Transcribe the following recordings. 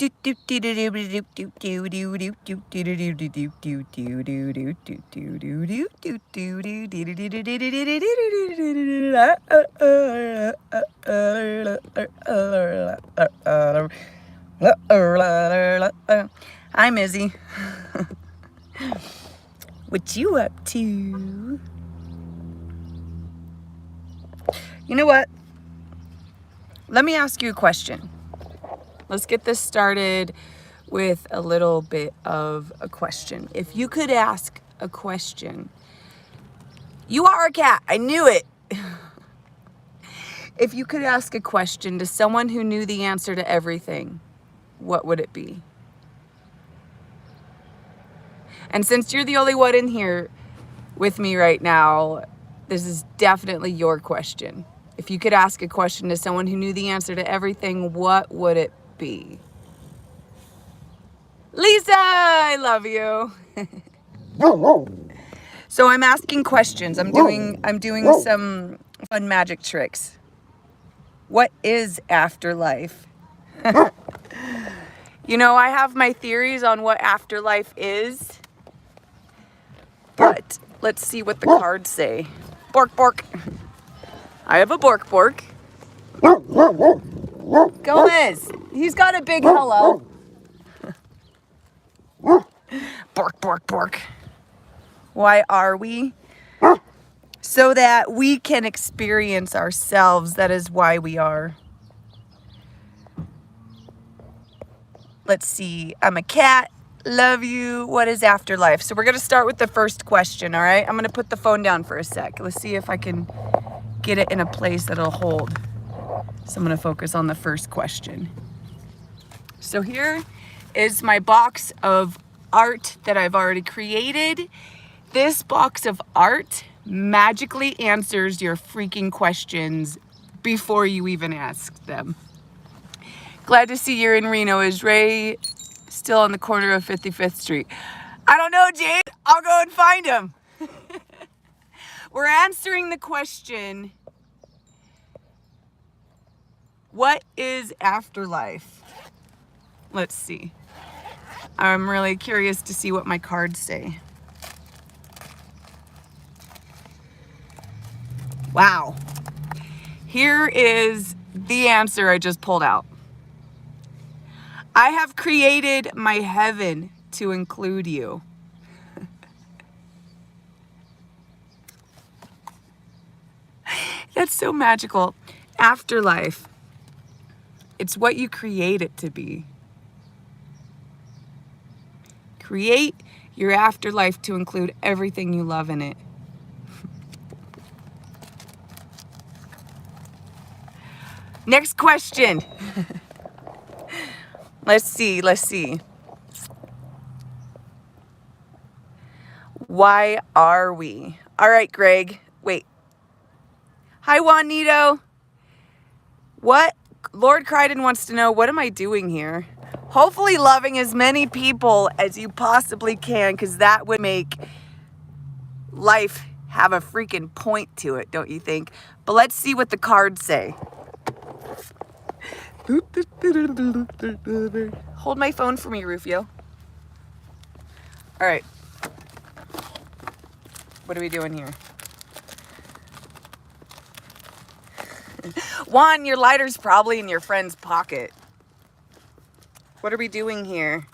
Hi, Mizzy. What you up to? You know what? Let me ask you a question. Let's get this started with a little bit of a question. If you could ask a question, you are a cat. I knew it. If you could ask a question to someone who knew the answer to everything, what would it be? And since you're the only one in here with me right now, this is definitely your question. If you could ask a question to someone who knew the answer to everything, what would it be? Lisa, I love you. So I'm asking questions. I'm doing some fun magic tricks. What is afterlife? You know, I have my theories on what afterlife is, but let's see what the cards say. Bork, bork. I have a bork, bork. Gomez, he's got a big hello. Bork, bork, bork. Why are we? So that we can experience ourselves. That is why we are. Let's see. I'm a cat. Love you. What is afterlife? So we're going to start with the first question, all right? I'm going to put the phone down for a sec. Let's see if I can get it in a place that'll hold. So I'm going to focus on the first question. So here is my box of art that I've already created. This box of art magically answers your freaking questions before you even ask them. Glad to see you're in Reno. Is Ray still on the corner of 55th Street? I don't know, Jade. I'll go and find him. We're answering the question, what is afterlife? Let's see. I'm really curious to see what my cards say. Wow. Here is the answer I just pulled out. I have created my heaven to include you. That's so magical. Afterlife. It's what you create it to be. Create your afterlife to include everything you love in it. Next question. Let's see. Why are we? All right, Greg. Wait. Hi, Juanito. What? Lord Crichton wants to know, what am I doing here? Hopefully loving as many people as you possibly can, because that would make life have a freaking point to it, don't you think? But let's see what the cards say. Hold my phone for me, Rufio. All right. What are we doing here? Juan, your lighter's probably in your friend's pocket. What are we doing here?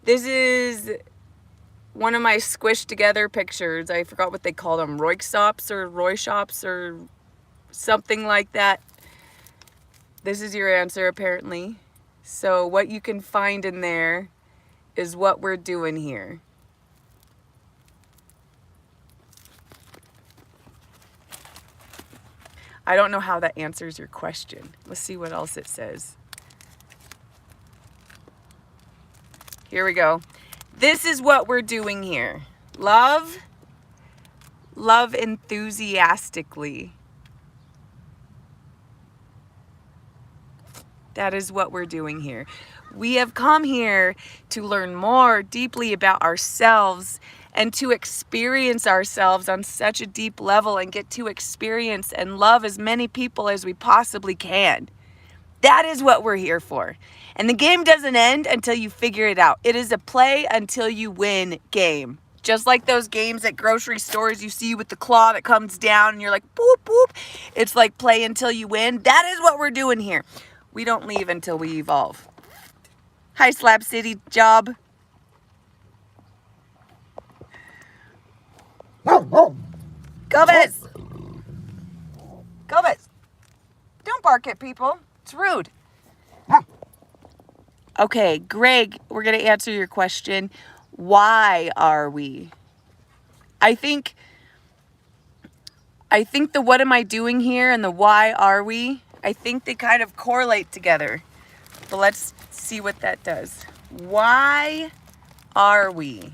This is one of my squished together pictures. I forgot what they call them. Roy Shops or something like that. This is your answer, apparently. So what you can find in there is what we're doing here. I don't know how that answers your question. Let's see what else it says. Here we go. This is what we're doing here. Love enthusiastically. That is what we're doing here. We have come here to learn more deeply about ourselves and to experience ourselves on such a deep level and get to experience and love as many people as we possibly can. That is what we're here for. And the game doesn't end until you figure it out. It is a play until you win game. Just like those games at grocery stores you see with the claw that comes down and you're like, boop, boop. It's like play until you win. That is what we're doing here. We don't leave until we evolve. Hi, Slab City Job. Gomez! Gomez! Don't bark at people. It's rude. Okay, Greg, we're going to answer your question. Why are we? I think the what am I doing here and the why are we, I think they kind of correlate together. But let's see what that does. Why are we?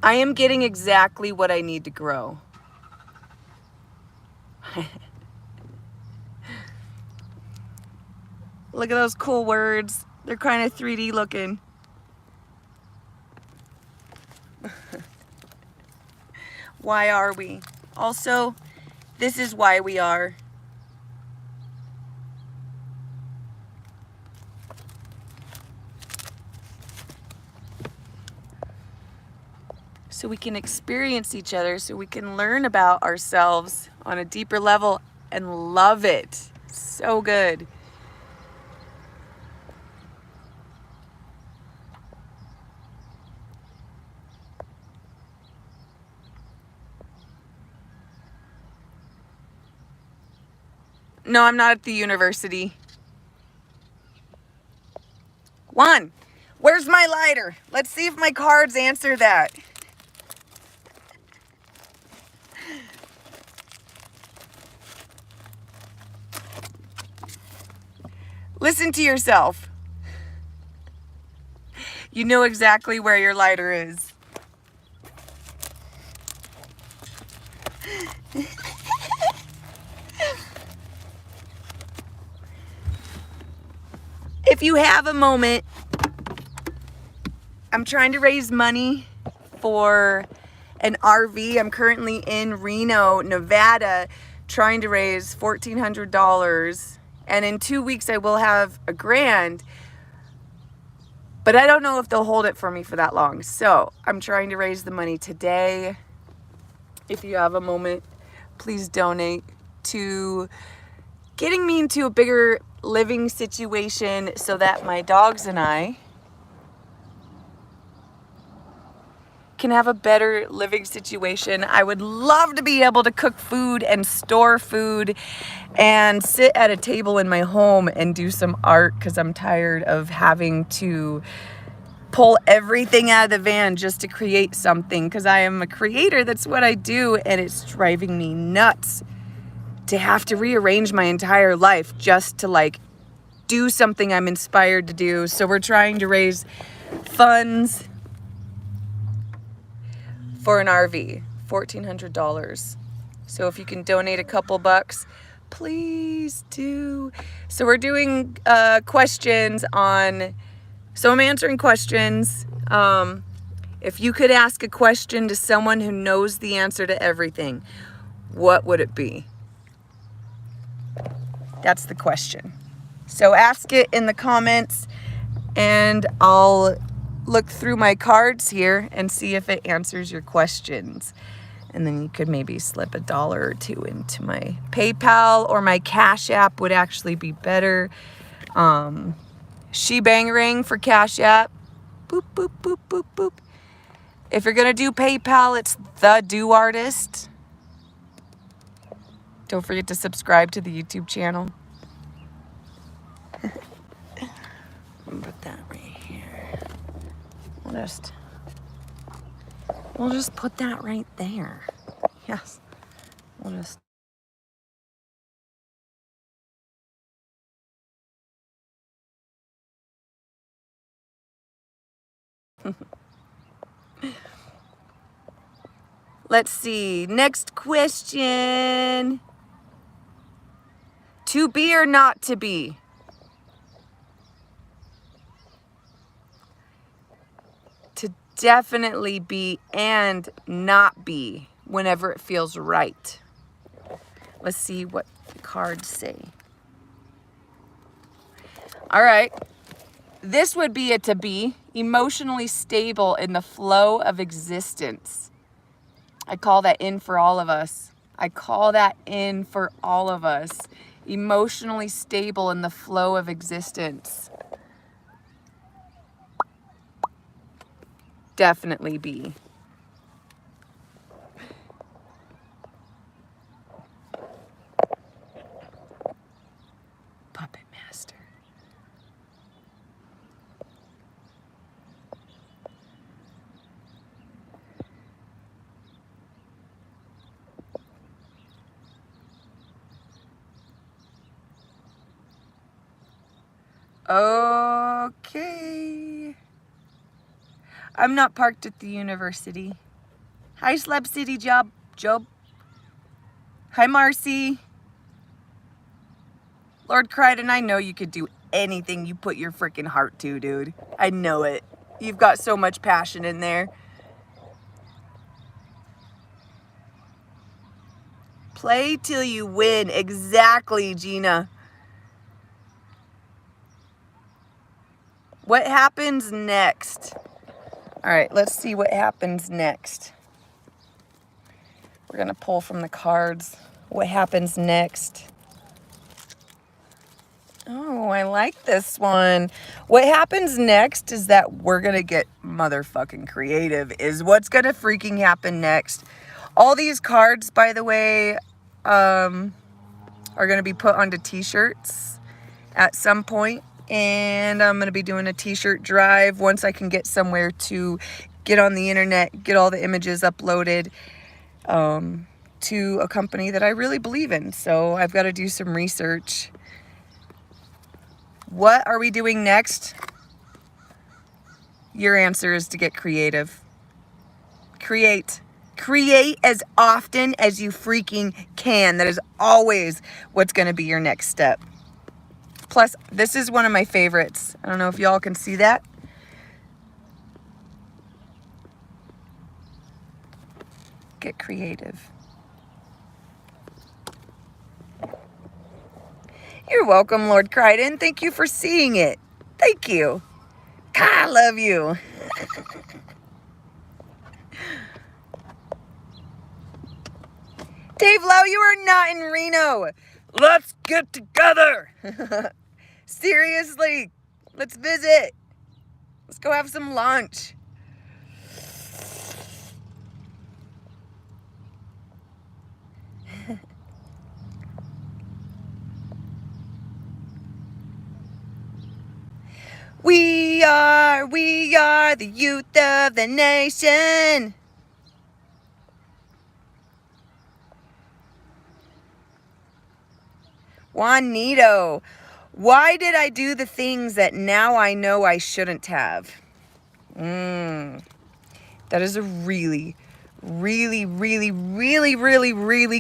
I am getting exactly what I need to grow. Look at those cool words. They're kind of 3D looking. Why are we? Also, this is why we are. So we can experience each other, so we can learn about ourselves on a deeper level and love it. So good. No, I'm not at the university. Juan, where's my lighter? Let's see if my cards answer that. Listen to yourself. You know exactly where your lighter is. If you have a moment, I'm trying to raise money for an RV. I'm currently in Reno, Nevada, trying to raise $1,400. And in 2 weeks, I will have $1,000. But I don't know if they'll hold it for me for that long. So I'm trying to raise the money today. If you have a moment, please donate to getting me into a bigger living situation so that my dogs and I can have a better living situation. I would love to be able to cook food and store food and sit at a table in my home and do some art, because I'm tired of having to pull everything out of the van just to create something, because I am a creator. That's what I do, and it's driving me nuts to have to rearrange my entire life just to like do something I'm inspired to do. So we're trying to raise funds for an RV, $1,400. So if you can donate a couple bucks, please do. So we're doing questions on, so I'm answering questions. If you could ask a question to someone who knows the answer to everything, what would it be? That's the question. So ask it in the comments and I'll look through my cards here and see if it answers your questions. And then you could maybe slip $1 or $2 into my PayPal, or my Cash App would actually be better. SheBangerang for Cash App. Boop, boop, boop, boop, boop. If you're gonna do PayPal, it's The Do Artist. Don't forget to subscribe to the YouTube channel. Put that right here. We'll just put that right there. Yes. We'll just. Let's see. Next question. To be or not to be? definitely be and not be whenever it feels right. Let's see what the cards say. All right. This would be a to be, emotionally stable in the flow of existence. I call that in for all of us. I call that in for all of us. Emotionally stable in the flow of existence. Definitely be. Puppet Master. Okay. I'm not parked at the university. Hi, Slab City Job. Hi, Marcy. Lord Crichton, I know you could do anything you put your freaking heart to, dude. I know it. You've got so much passion in there. Play till you win. Exactly, Gina. What happens next? All right, let's see what happens next. We're going to pull from the cards. What happens next? Oh, I like this one. What happens next is that we're going to get motherfucking creative is what's going to freaking happen next. All these cards, by the way, are going to be put onto t-shirts at some point. And I'm going to be doing a t-shirt drive once I can get somewhere to get on the internet, get all the images uploaded to a company that I really believe in. So I've got to do some research. What are we doing next? Your answer is to get creative. Create. Create as often as you freaking can. That is always what's going to be your next step. Plus, this is one of my favorites. I don't know if y'all can see that. Get creative. You're welcome, Lord Crichton. Thank you for seeing it. Thank you. God, I love you. Dave Lau, you are not in Reno. Let's get together. Seriously, let's visit. Let's go have some lunch. We are the youth of the nation. Juanito, why did I do the things that now I know I shouldn't have? That is a really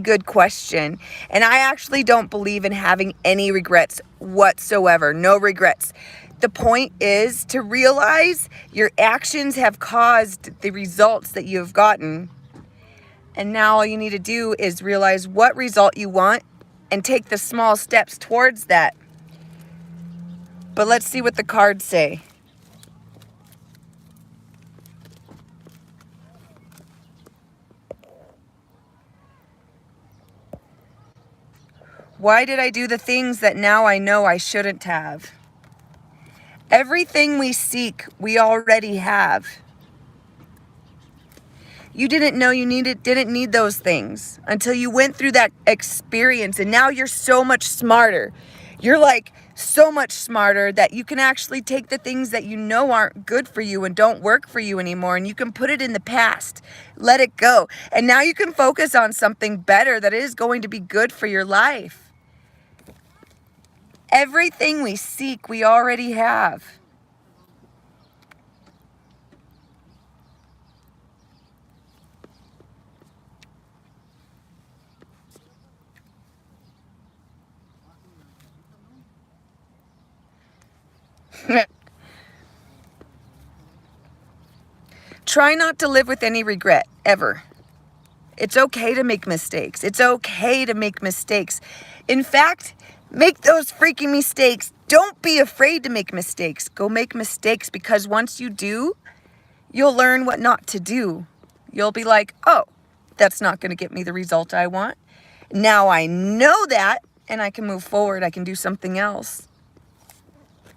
good question. And I actually don't believe in having any regrets whatsoever. No regrets. The point is to realize your actions have caused the results that you have gotten. And now all you need to do is realize what result you want and take the small steps towards that. But let's see what the cards say. Why did I do the things that now I know I shouldn't have? Everything we seek, we already have. You didn't know you didn't need those things until you went through that experience, and now you're so much smarter. You're like so much smarter that you can actually take the things that you know aren't good for you and don't work for you anymore, and you can put it in the past. Let it go. And now you can focus on something better that is going to be good for your life. Everything we seek, we already have. Try not to live with any regret, ever. It's okay to make mistakes. It's okay to make mistakes. In fact, make those freaking mistakes. Don't be afraid to make mistakes. Go make mistakes, because once you do, you'll learn what not to do. You'll be like, oh, that's not going to get me the result I want. Now I know that, and I can move forward. I can do something else.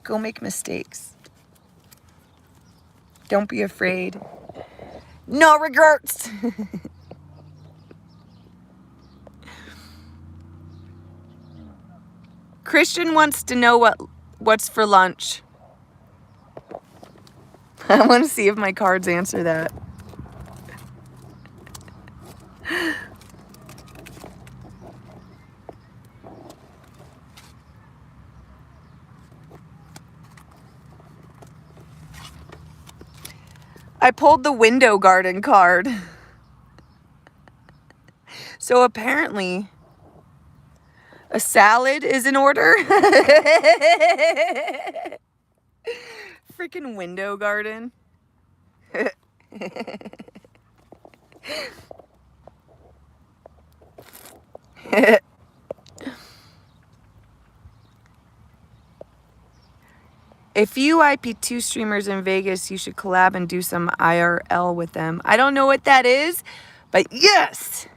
Go make mistakes. Don't be afraid. No regrets. Christian wants to know what's for lunch. I want to see if my cards answer that. I pulled the window garden card. So apparently a salad is in order. Freaking window garden. If you IP2 streamers in Vegas, you should collab and do some IRL with them. I don't know what that is, but yes!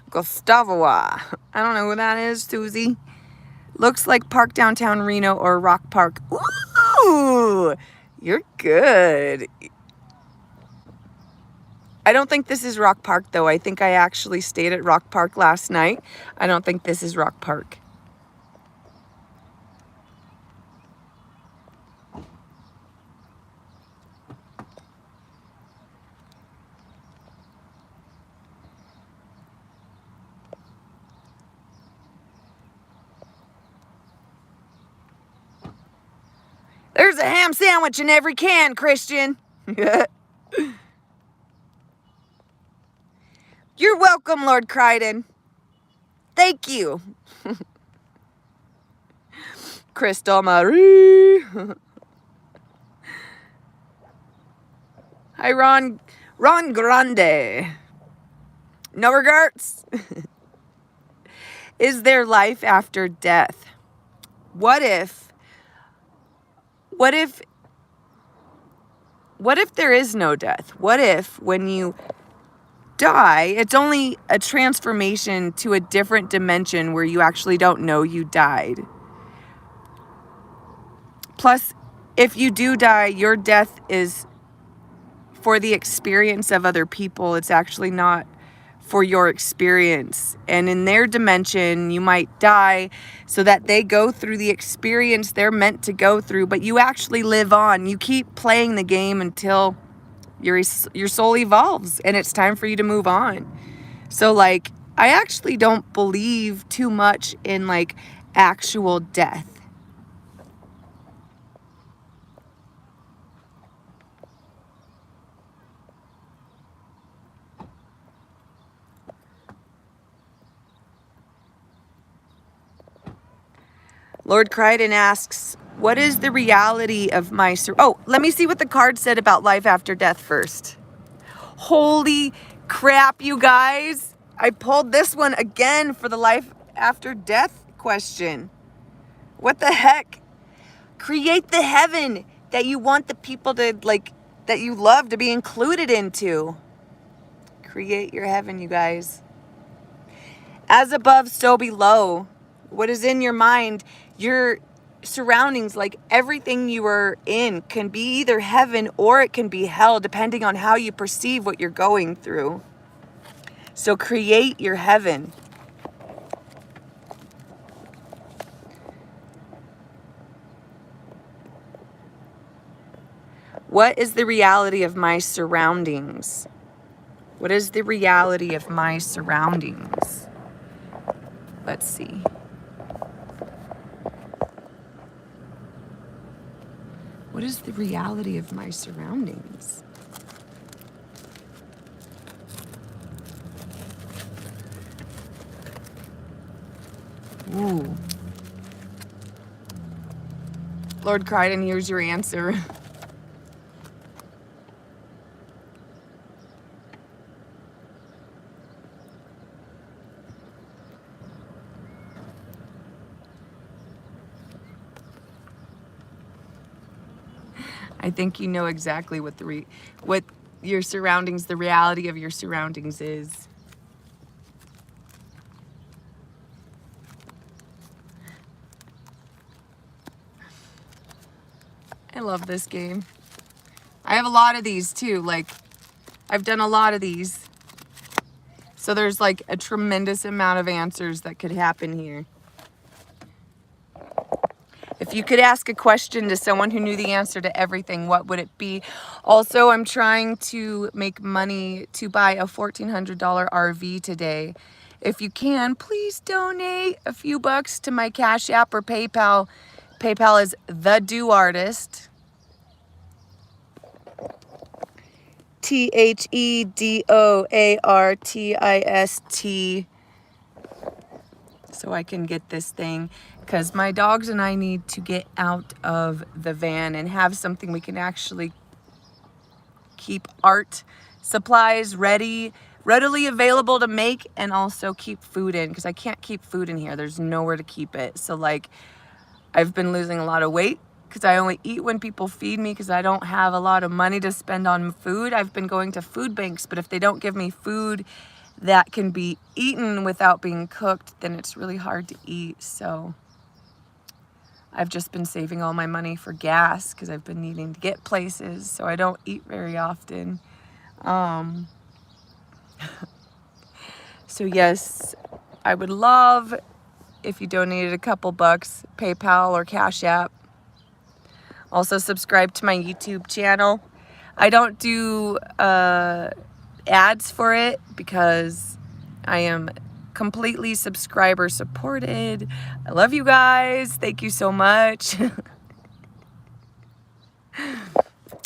Gustavo. I don't know who that is, Susie. Looks like Park Downtown Reno or Rock Park. Ooh! You're good. I don't think this is Rock Park, though. I think I actually stayed at Rock Park last night. I don't think this is Rock Park. There's a ham sandwich in every can, Christian. You're welcome, Lord Crichton. Thank you. Crystal Marie. Hi, Ron Grande. No regrets. Is there life after death? What if there is no death? What if when you die, it's only a transformation to a different dimension where you actually don't know you died? Plus, if you do die, your death is for the experience of other people. It's actually not for your experience. And in their dimension, you might die so that they go through the experience they're meant to go through, but you actually live on. You keep playing the game until your soul evolves and it's time for you to move on. So, like, I actually don't believe too much in, like, actual death. Lord Crichton asks, what is the reality of my... Oh, let me see what the card said about life after death first. Holy crap, you guys. I pulled this one again for the life after death question. What the heck? Create the heaven that you want the people to, like, that you love to be included into. Create your heaven, you guys. As above, so below. What is in your mind, your surroundings, like everything you are in, can be either heaven or it can be hell, depending on how you perceive what you're going through. So create your heaven. What is the reality of my surroundings? What is the reality of my surroundings? Let's see. What is the reality of my surroundings? Ooh. Lord Crichton, here's your answer. I think you know exactly what what your surroundings, the reality of your surroundings is. I love this game. I have a lot of these too. Like, I've done a lot of these. So there's like a tremendous amount of answers that could happen here. If you could ask a question to someone who knew the answer to everything, what would it be? Also, I'm trying to make money to buy a $1,400 RV today. If you can, please donate a few bucks to my Cash App or PayPal. PayPal is The Do Artist. THEDOARTIST. So I can get this thing, because my dogs and I need to get out of the van and have something we can actually keep art supplies readily available to make, and also keep food in, because I can't keep food in here. There's nowhere to keep it. So like, I've been losing a lot of weight because I only eat when people feed me, because I don't have a lot of money to spend on food. I've been going to food banks, but if they don't give me food that can be eaten without being cooked, then it's really hard to eat. So I've just been saving all my money for gas, because I've been needing to get places, so I don't eat very often. So yes, I would love if you donated a couple bucks, PayPal or Cash App. Also subscribe to my YouTube channel. I don't do ads for it because I am completely subscriber supported. I love you guys. Thank you so much.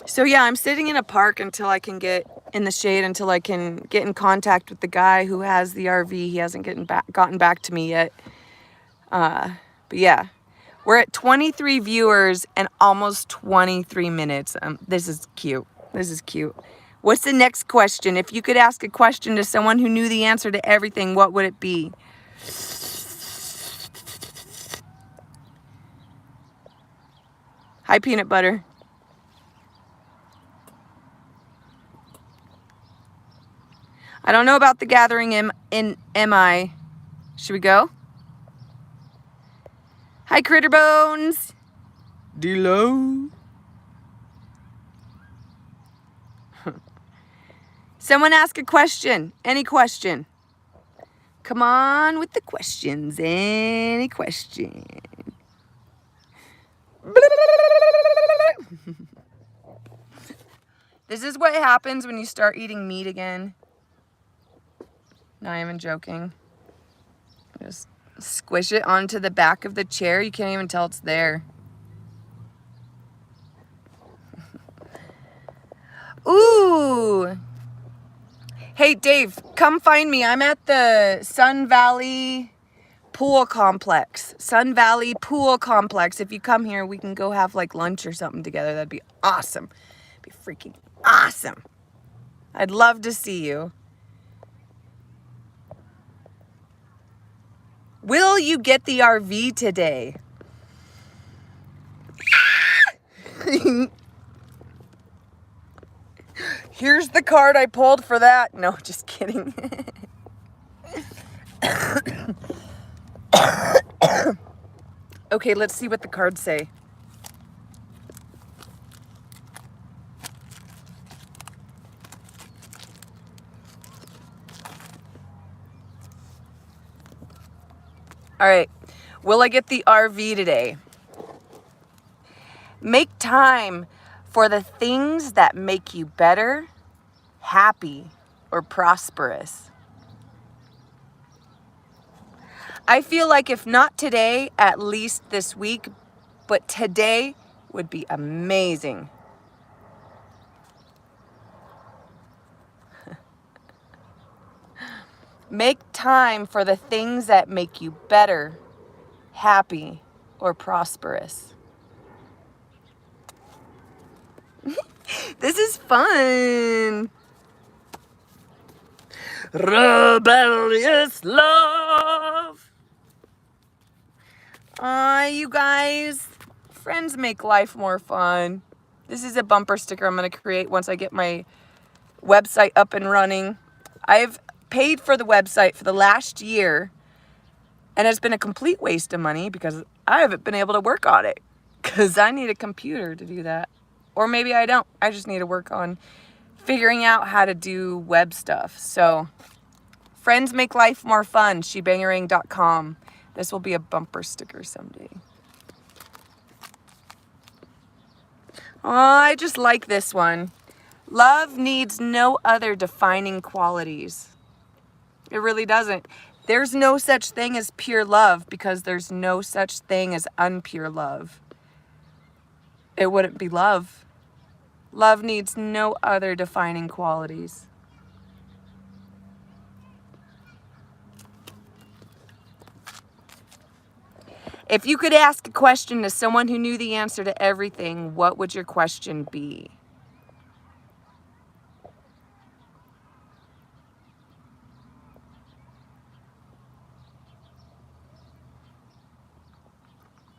So yeah, I'm sitting in a park until I can get in the shade, until I can get in contact with the guy who has the RV. He hasn't gotten back to me yet. But yeah, we're at 23 viewers and almost 23 minutes. This is cute. This is cute. What's the next question? If you could ask a question to someone who knew the answer to everything, what would it be? Hi, peanut butter. I don't know about the gathering in MI. Should we go? Hi, Critter Bones. D-Lo. Someone ask a question. Any question. Come on with the questions. Any question. This is what happens when you start eating meat again. Not even joking. Just squish it onto the back of the chair. You can't even tell it's there. Ooh. Hey, Dave, come find me. I'm at the Sun Valley Pool Complex. Sun Valley Pool Complex. If you come here, we can go have like lunch or something together. That'd be awesome. Be freaking awesome. I'd love to see you. Will you get the RV today? Here's the card I pulled for that. No, just kidding. Okay, let's see what the cards say. All right, will I get the RV today? Make time for the things that make you better, happy, or prosperous. I feel like if not today, at least this week, but today would be amazing. Make time for the things that make you better, happy, or prosperous. This is fun. Rebellious love. Aw, you guys. Friends make life more fun. This is a bumper sticker I'm going to create once I get my website up and running. I've paid for the website for the last year, and it's been a complete waste of money because I haven't been able to work on it because I need a computer to do that. Or maybe I don't. I just need to work on figuring out how to do web stuff. So, friends make life more fun. SheBangerang.com. This will be a bumper sticker someday. Oh, I just like this one. Love needs no other defining qualities. It really doesn't. There's no such thing as pure love because there's no such thing as unpure love. It wouldn't be love. Love needs no other defining qualities. If you could ask a question to someone who knew the answer to everything, what would your question be?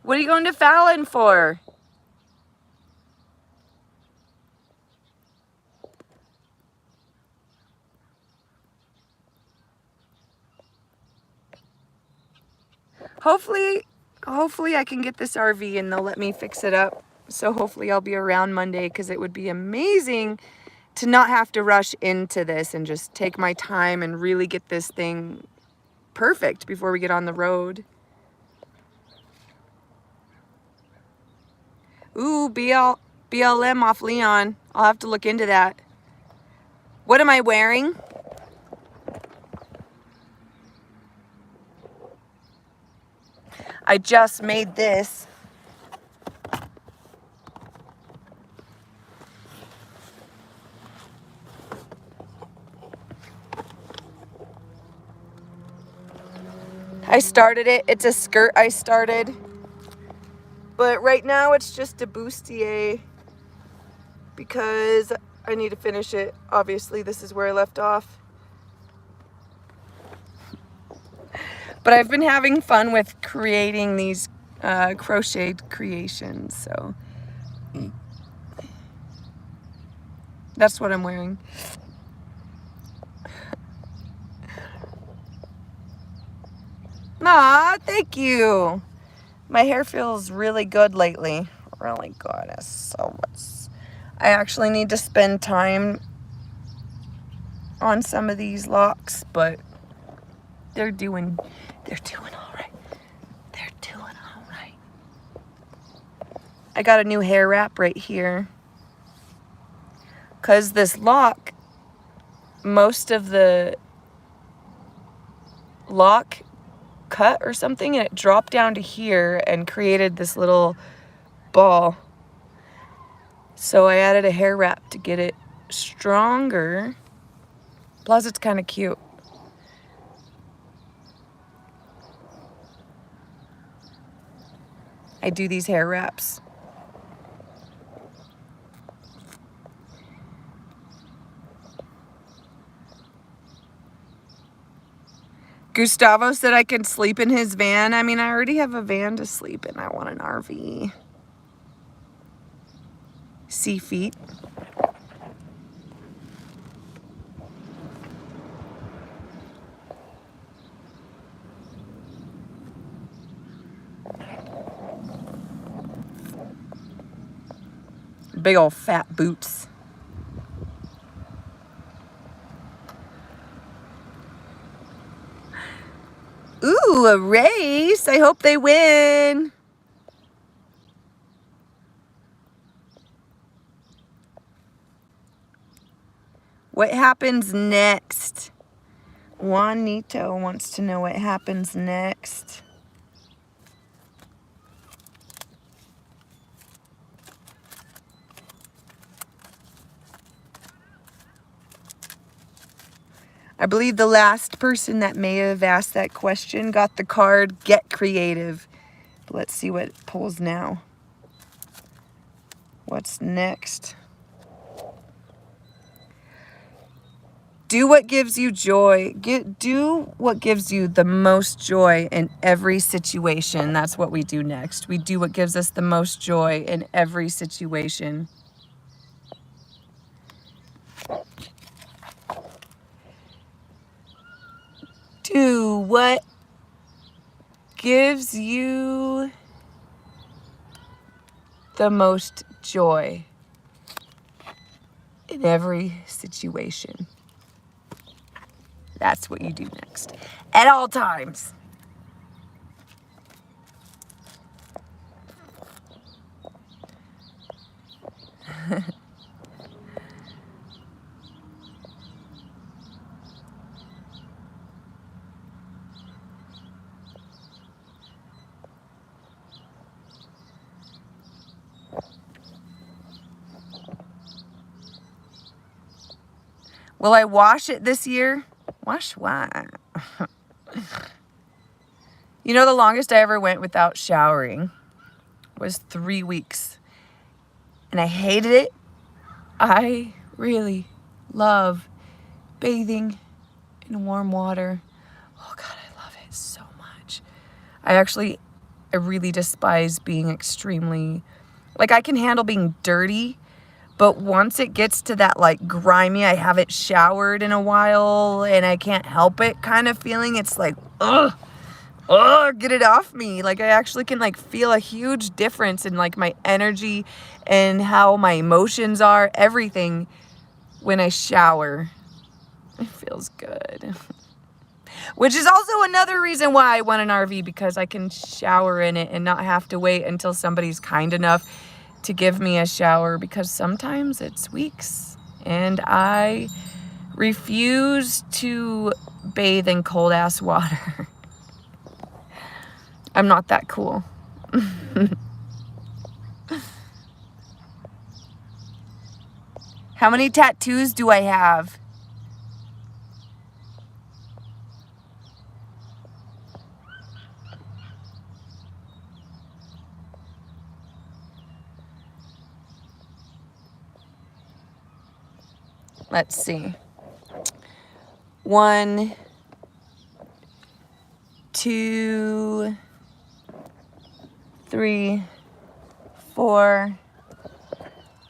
What are you going to Fallon for? Hopefully I can get this RV and they'll let me fix it up. So hopefully I'll be around Monday because it would be amazing to not have to rush into this and just take my time and really get this thing perfect before we get on the road. Ooh, BLM off Leon. I'll have to look into that. What am I wearing? I just made this. I started it. It's a skirt I started. But right now it's just a bustier because I need to finish it. Obviously, this is where I left off. But I've been having fun with creating these crocheted creations, so that's what I'm wearing. Aw, thank you. My hair feels really good lately. Really good. So I actually need to spend time on some of these locks, but they're doing all right. They're doing all right. I got a new hair wrap right here. Because this lock, most of the lock cut or something, and it dropped down to here and created this little ball. So I added a hair wrap to get it stronger. Plus it's kind of cute. I do these hair wraps. Gustavo said I could sleep in his van. I mean, I already have a van to sleep in. I want an RV. Sea feet. Big old fat boots. Ooh, a race. I hope they win. What happens next? Juanito wants to know what happens next. I believe the last person that may have asked that question got the card, Get Creative. But let's see what it pulls now. What's next? Do what gives you joy. Do what gives you the most joy in every situation. That's what we do next. We do what gives us the most joy in every situation. What gives you the most joy in every situation? That's what you do next. At all times. Will I wash it this year? Wash what? You know, the longest I ever went without showering was 3 weeks. And I hated it. I really love bathing in warm water. Oh God, I love it so much. I really despise being extremely, like, I can handle being dirty, but once it gets to that like grimy, I haven't showered in a while and I can't help it kind of feeling, it's like, ugh, get it off me. Like, I actually can like feel a huge difference in like my energy and how my emotions are, everything when I shower. It feels good. Which is also another reason why I want an RV, because I can shower in it and not have to wait until somebody's kind enough to give me a shower, because sometimes it's weeks and I refuse to bathe in cold ass water. I'm not that cool. How many tattoos do I have? Let's see. 1, 2, 3, 4,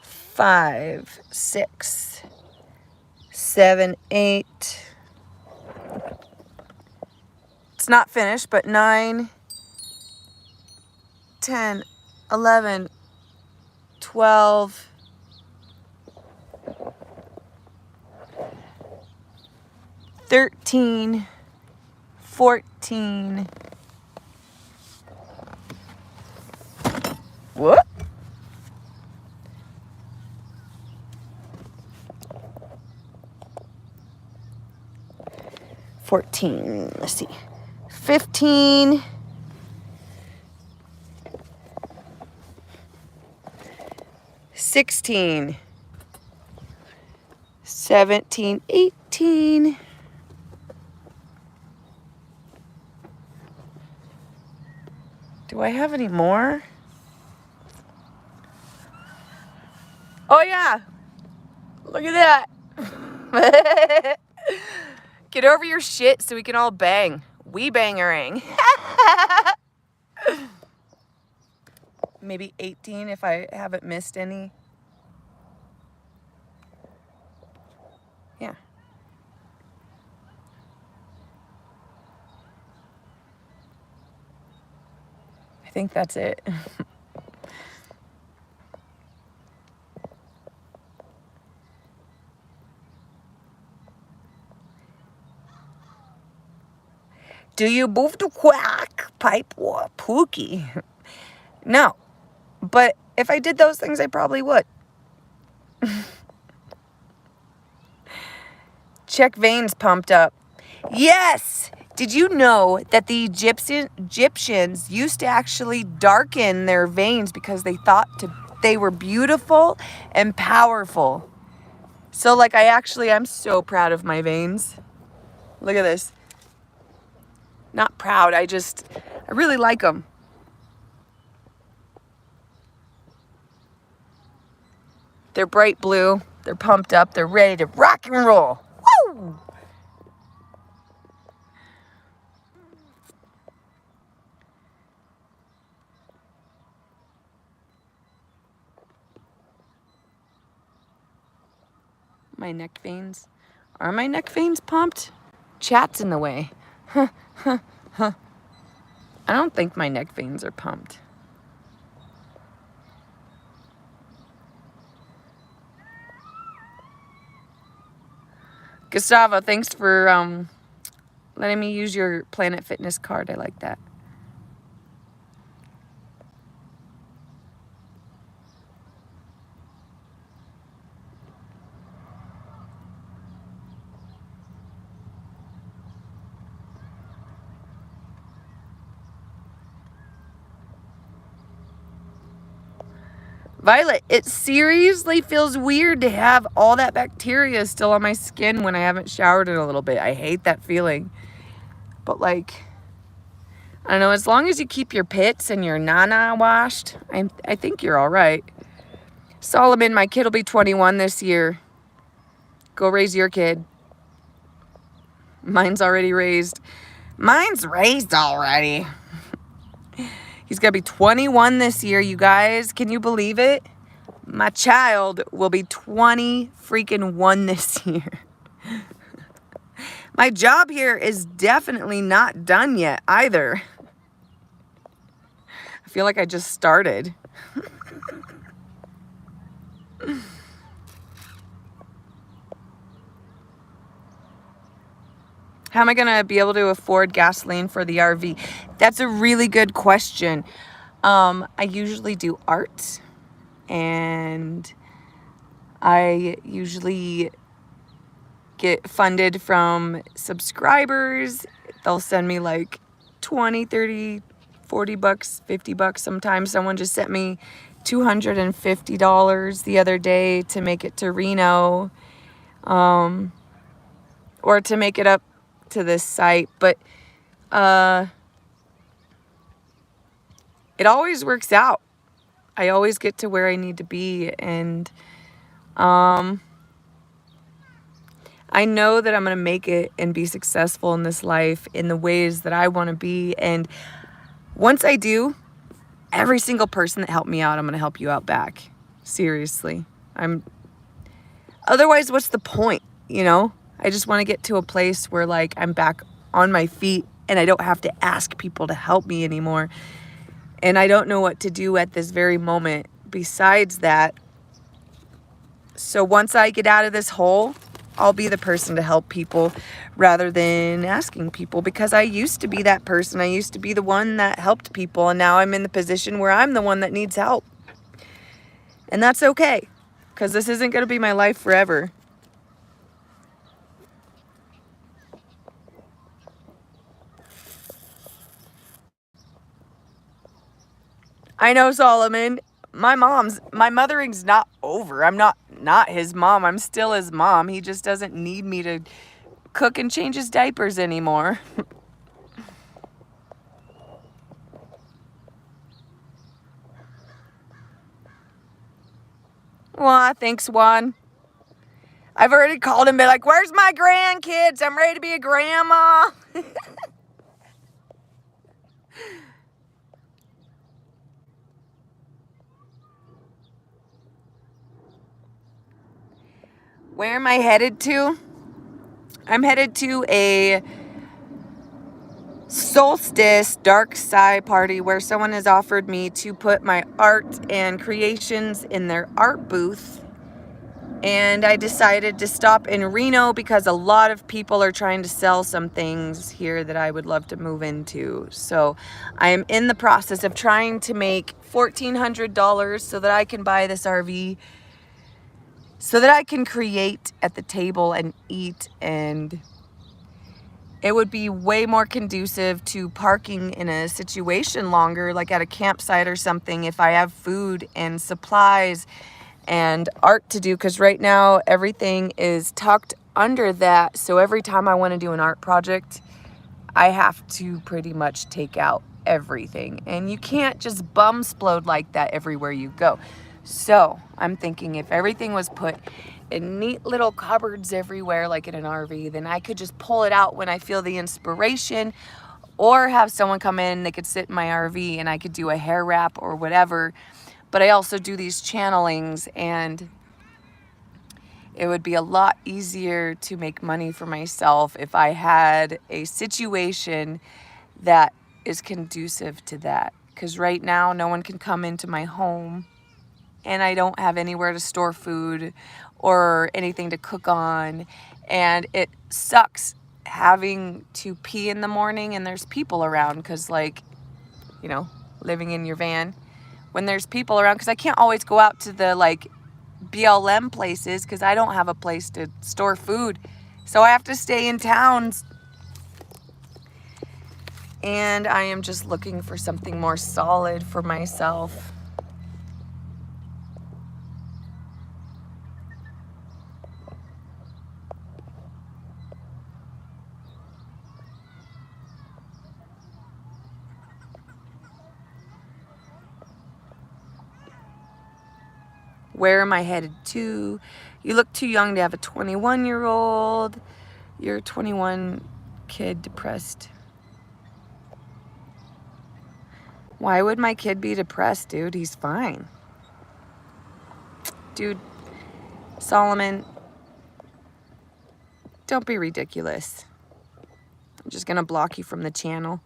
5, 6, 7, 8. It's not finished, but 9, 10, 11, 12, 13, 14. What? 14. Let's see. 15. 16. 17, 18. Do I have any more? Oh yeah. Look at that. Get over your shit so we can all bang. SheBangerang. Maybe 18 if I haven't missed any. Yeah. I think that's it. Do you move to quack, pipe, or pookie? No. But if I did those things, I probably would. Check veins pumped up. Yes! Did you know that the Egyptians used to actually darken their veins because they thought they were beautiful and powerful? So, like, I'm so proud of my veins. Look at this. Not proud, I really like them. They're bright blue. They're pumped up. They're ready to rock and roll. Woo! My neck veins. Are my neck veins pumped? Chat's in the way. Huh. I don't think my neck veins are pumped. Gustavo, thanks for letting me use your Planet Fitness card. I like that. Violet, it seriously feels weird to have all that bacteria still on my skin when I haven't showered in a little bit. I hate that feeling. But like, I don't know, as long as you keep your pits and your nana washed, I think you're all right. Solomon, my kid will be 21 this year. Go raise your kid. Mine's already raised. Mine's raised already. He's going to be 21 this year, you guys. Can you believe it? My child will be 20 freaking 1 this year. My job here is definitely not done yet either. I feel like I just started. How am I going to be able to afford gasoline for the RV? That's a really good question. I usually do art, and I usually get funded from subscribers. They'll send me like 20, 30, 40 bucks, 50 bucks sometimes. Someone just sent me $250 the other day to make it to Reno, or to make it up to this site. But it always works out. I always get to where I need to be, and I know that I'm going to make it and be successful in this life in the ways that I want to be. And once I do, every single person that helped me out, I'm going to help you out back. Seriously. Otherwise, what's the point, you know? I just want to get to a place where like I'm back on my feet and I don't have to ask people to help me anymore. And I don't know what to do at this very moment besides that. So once I get out of this hole, I'll be the person to help people rather than asking people, because I used to be that person. I used to be the one that helped people, and now I'm in the position where I'm the one that needs help. And that's okay, because this isn't going to be my life forever. I know, Solomon. My mothering's not over. I'm not his mom. I'm still his mom. He just doesn't need me to cook and change his diapers anymore. Well, thanks, Juan. I've already called him and been like, where's my grandkids? I'm ready to be a grandma. Where am I headed to? I'm headed to a solstice dark side party where someone has offered me to put my art and creations in their art booth. And I decided to stop in Reno because a lot of people are trying to sell some things here that I would love to move into. So I am in the process of trying to make $1,400 so that I can buy this RV, so that I can create at the table and eat, and it would be way more conducive to parking in a situation longer, like at a campsite or something, if I have food and supplies and art to do, because right now everything is tucked under that. So every time I want to do an art project, I have to pretty much take out everything, and you can't just bum splode like that everywhere you go. So I'm thinking if everything was put in neat little cupboards everywhere like in an RV, then I could just pull it out when I feel the inspiration, or have someone come in, they could sit in my RV and I could do a hair wrap or whatever. But I also do these channelings, and It would be a lot easier to make money for myself if I had a situation that is conducive to that. Because right now, no one can come into my home, and I don't have anywhere to store food or anything to cook on. And it sucks having to pee in the morning and there's people around, because, like, you know, living in your van, when there's people around, because I can't always go out to the, like, BLM places because I don't have a place to store food. So I have to stay in towns. And I am just looking for something more solid for myself. Where am I headed to? You look too young to have a 21-year-old. You're a 21 kid, depressed. Why would my kid be depressed, dude? He's fine. Dude, Solomon, don't be ridiculous. I'm just gonna block you from the channel.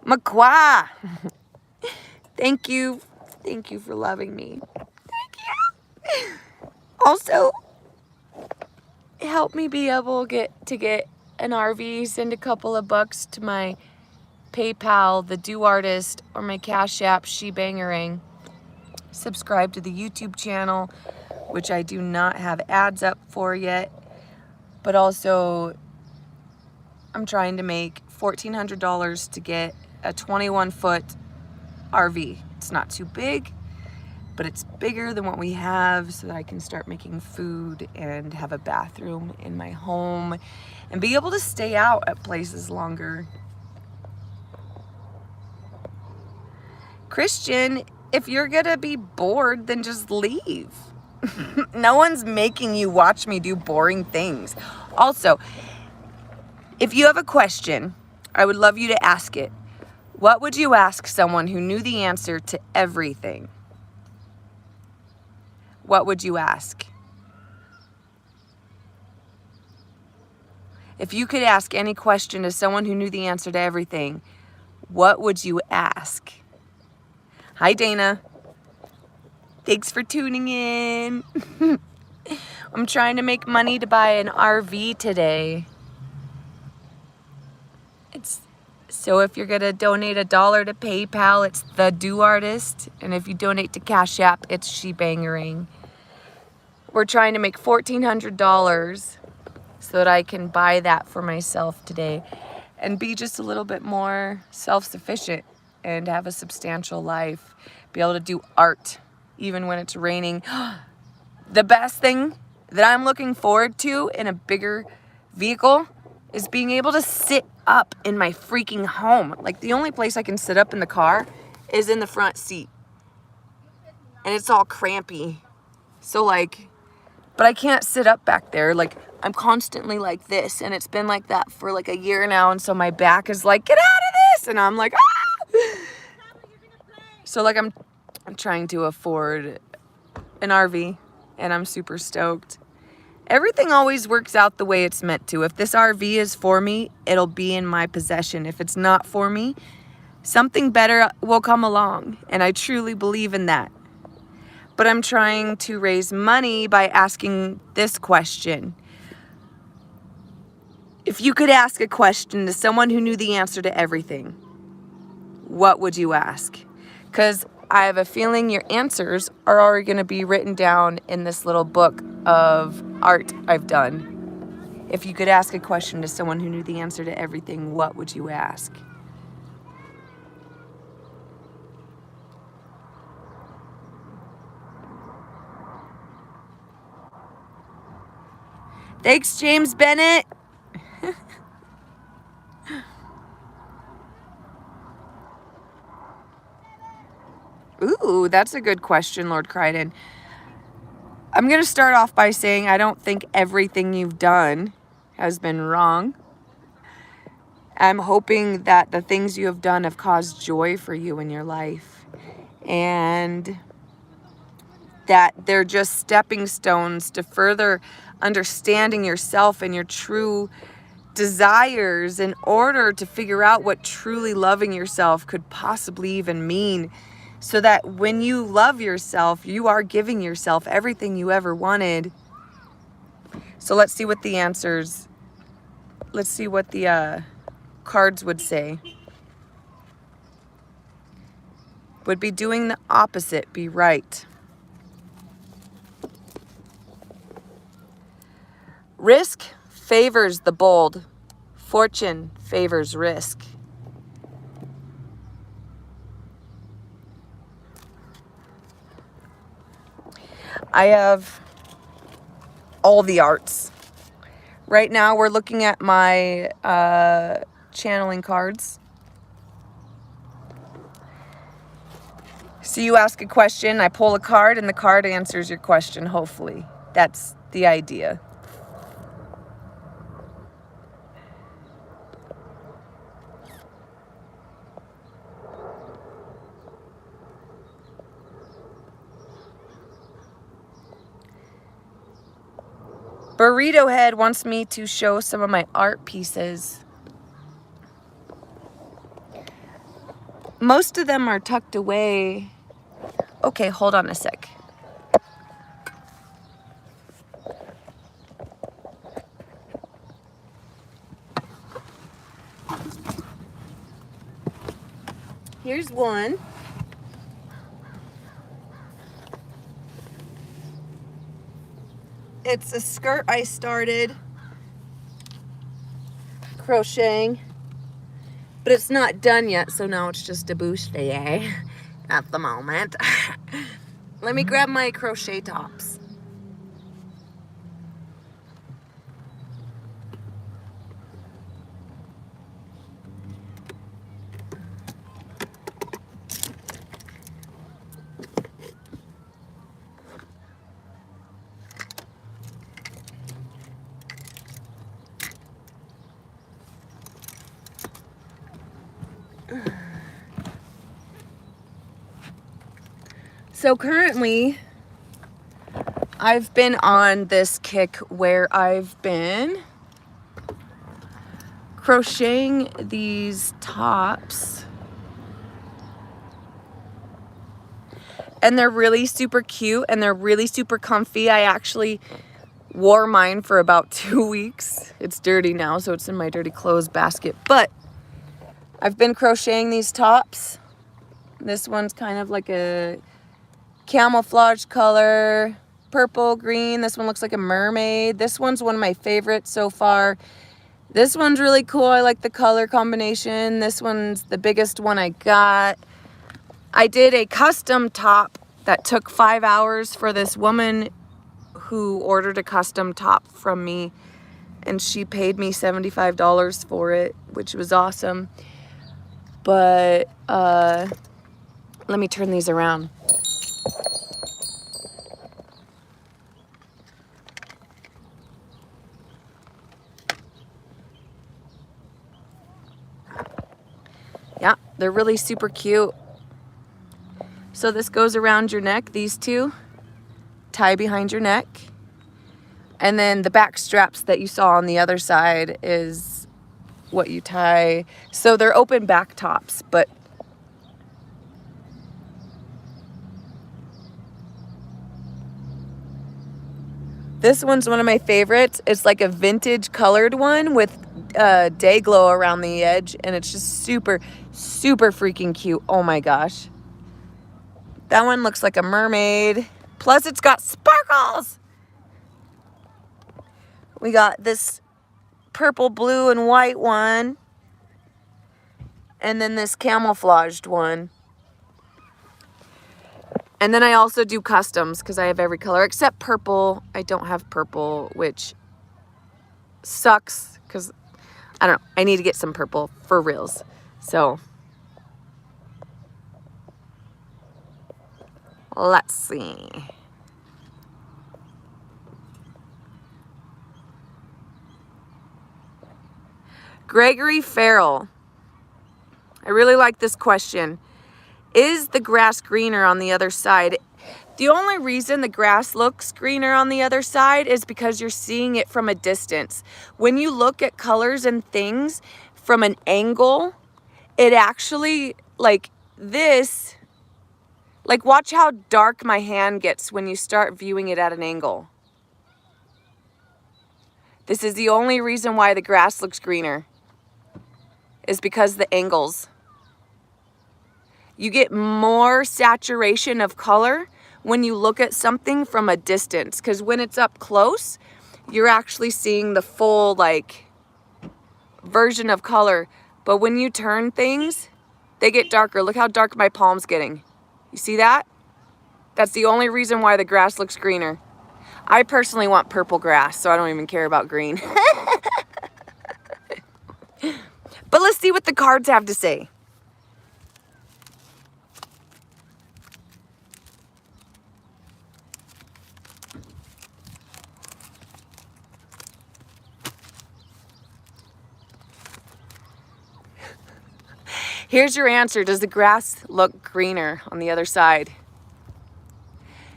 Makwa! Thank you. Thank you for loving me. Thank you. Also, help me be able to get an RV, send a couple of bucks to my PayPal, the Do Artist, or my Cash App, SheBangerang. Subscribe to the YouTube channel, which I do not have ads up for yet. But also, I'm trying to make $1,400 to get a 21-foot RV. It's not too big, but it's bigger than what we have, so that I can start making food and have a bathroom in my home and be able to stay out at places longer. Christian, if you're gonna be bored, then just leave. No one's making you watch me do boring things. Also, if you have a question, I would love you to ask it. What would you ask someone who knew the answer to everything? What would you ask? If you could ask any question to someone who knew the answer to everything, what would you ask? Hi, Dana. Thanks for tuning in. I'm trying to make money to buy an RV today. So if you're gonna donate $1 to PayPal, it's the Do Artist. And if you donate to Cash App, it's SheBangerang. We're trying to make $1,400 so that I can buy that for myself today and be just a little bit more self-sufficient and have a substantial life. Be able to do art even when it's raining. The best thing that I'm looking forward to in a bigger vehicle is being able to sit up in my freaking home. Like, the only place I can sit up in the car is in the front seat. And it's all crampy. So, like, but I can't sit up back there. Like, I'm constantly like this, and it's been like that for like a year now, and so my back is like, get out of this, and I'm like, ah! So, like, I'm trying to afford an RV, and I'm super stoked. Everything always works out the way it's meant to. If this RV is for me, it'll be in my possession. If it's not for me, something better will come along, and I truly believe in that. But I'm trying to raise money by asking this question. If you could ask a question to someone who knew the answer to everything, what would you ask? Because I have a feeling your answers are already going to be written down in this little book of art I've done. If you could ask a question to someone who knew the answer to everything, what would you ask? Thanks, James Bennett. Ooh, that's a good question, Lord Crichton. I'm going to start off by saying I don't think everything you've done has been wrong. I'm hoping that the things you have done have caused joy for you in your life, and that they're just stepping stones to further understanding yourself and your true desires in order to figure out what truly loving yourself could possibly even mean, so that when you love yourself, you are giving yourself everything you ever wanted. So let's see what the answers, let's see what the cards would say. Would be doing the opposite be right? Risk favors the bold. Fortune favors risk. I have all the arts. Right now we're looking at my channeling cards. So you ask a question, I pull a card, and the card answers your question, hopefully. That's the idea. Burrito Head wants me to show some of my art pieces. Most of them are tucked away. Okay, hold on a sec. Here's one. It's a skirt I started crocheting, but it's not done yet, so now it's just a bustier at the moment. Let me grab my crochet tops. So currently, I've been on this kick where I've been crocheting these tops, and they're really super cute and they're really super comfy. I actually wore mine for about 2 weeks. It's dirty now, so it's in my dirty clothes basket, but I've been crocheting these tops. This one's kind of like a camouflage color, purple, green. This one looks like a mermaid. This one's one of my favorites so far. This one's really cool. I like the color combination. This one's the biggest one I got. I did a custom top that took 5 hours for this woman who ordered a custom top from me, and she paid me $75 for it, which was awesome. But let me turn these around. Yeah, they're really super cute. So this goes around your neck, these two tie behind your neck. And then the back straps that you saw on the other side is what you tie. So they're open back tops, but this one's one of my favorites. It's like a vintage colored one with day glow around the edge, and it's just super, super freaking cute. Oh my gosh. That one looks like a mermaid. Plus it's got sparkles. We got this purple, blue, and white one. And then this camouflaged one. And then I also do customs because I have every color except purple. I don't have purple, which sucks because I don't know. I need to get some purple for reals. So let's see. Gregory Farrell. I really like this question. Is the grass greener on the other side? The only reason the grass looks greener on the other side is because you're seeing it from a distance. When you look at colors and things from an angle, it actually, like this, like watch how dark my hand gets when you start viewing it at an angle. This is the only reason why the grass looks greener, is because the angles. You get more saturation of color when you look at something from a distance, because when it's up close, you're actually seeing the full like version of color. But when you turn things, they get darker. Look how dark my palm's getting. You see that? That's the only reason why the grass looks greener. I personally want purple grass, so I don't even care about green. But let's see what the cards have to say. Here's your answer. Does the grass look greener on the other side?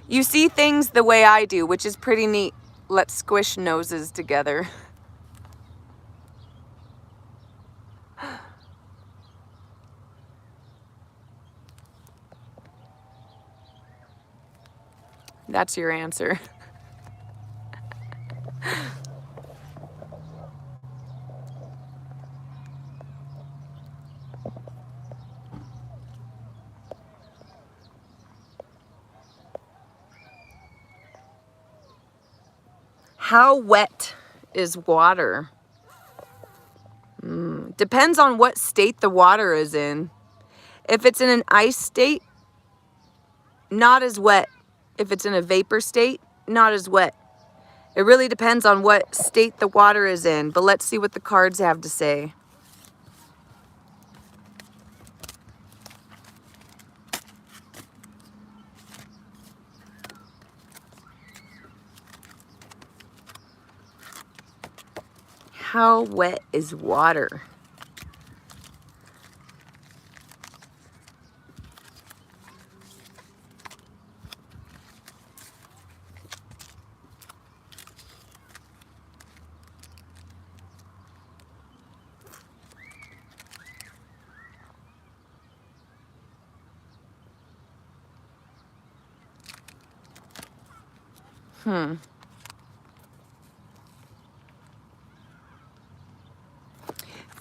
You see things the way I do, which is pretty neat. Let's squish noses together. That's your answer. How wet is water? Depends on what state the water is in. If it's in an ice state, not as wet. If it's in a vapor state, not as wet. It really depends on what state the water is in, but let's see what the cards have to say. How wet is water?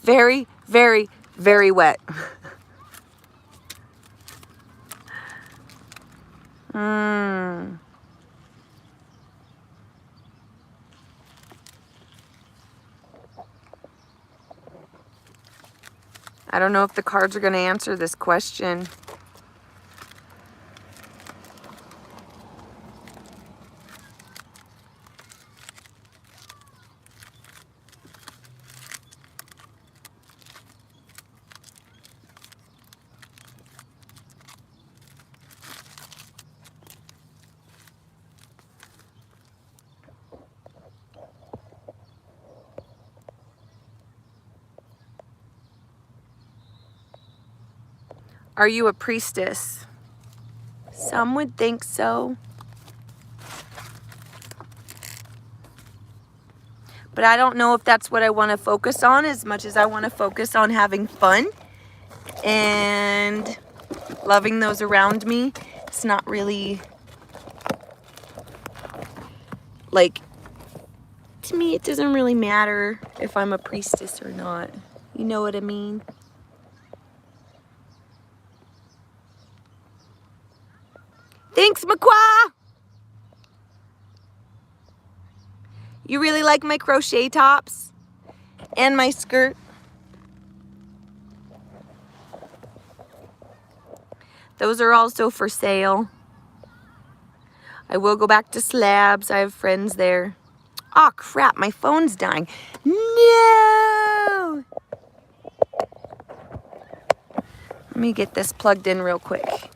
Very, very, very wet. I don't know if the cards are going to answer this question. Are you a priestess? Some would think so. But I don't know if that's what I want to focus on as much as I want to focus on having fun and loving those around me. It's not really, like, to me it doesn't really matter if I'm a priestess or not. You know what I mean? Thanks, Makwa! You really like my crochet tops and my skirt? Those are also for sale. I will go back to Slabs. I have friends there. Oh crap, my phone's dying. No! Let me get this plugged in real quick.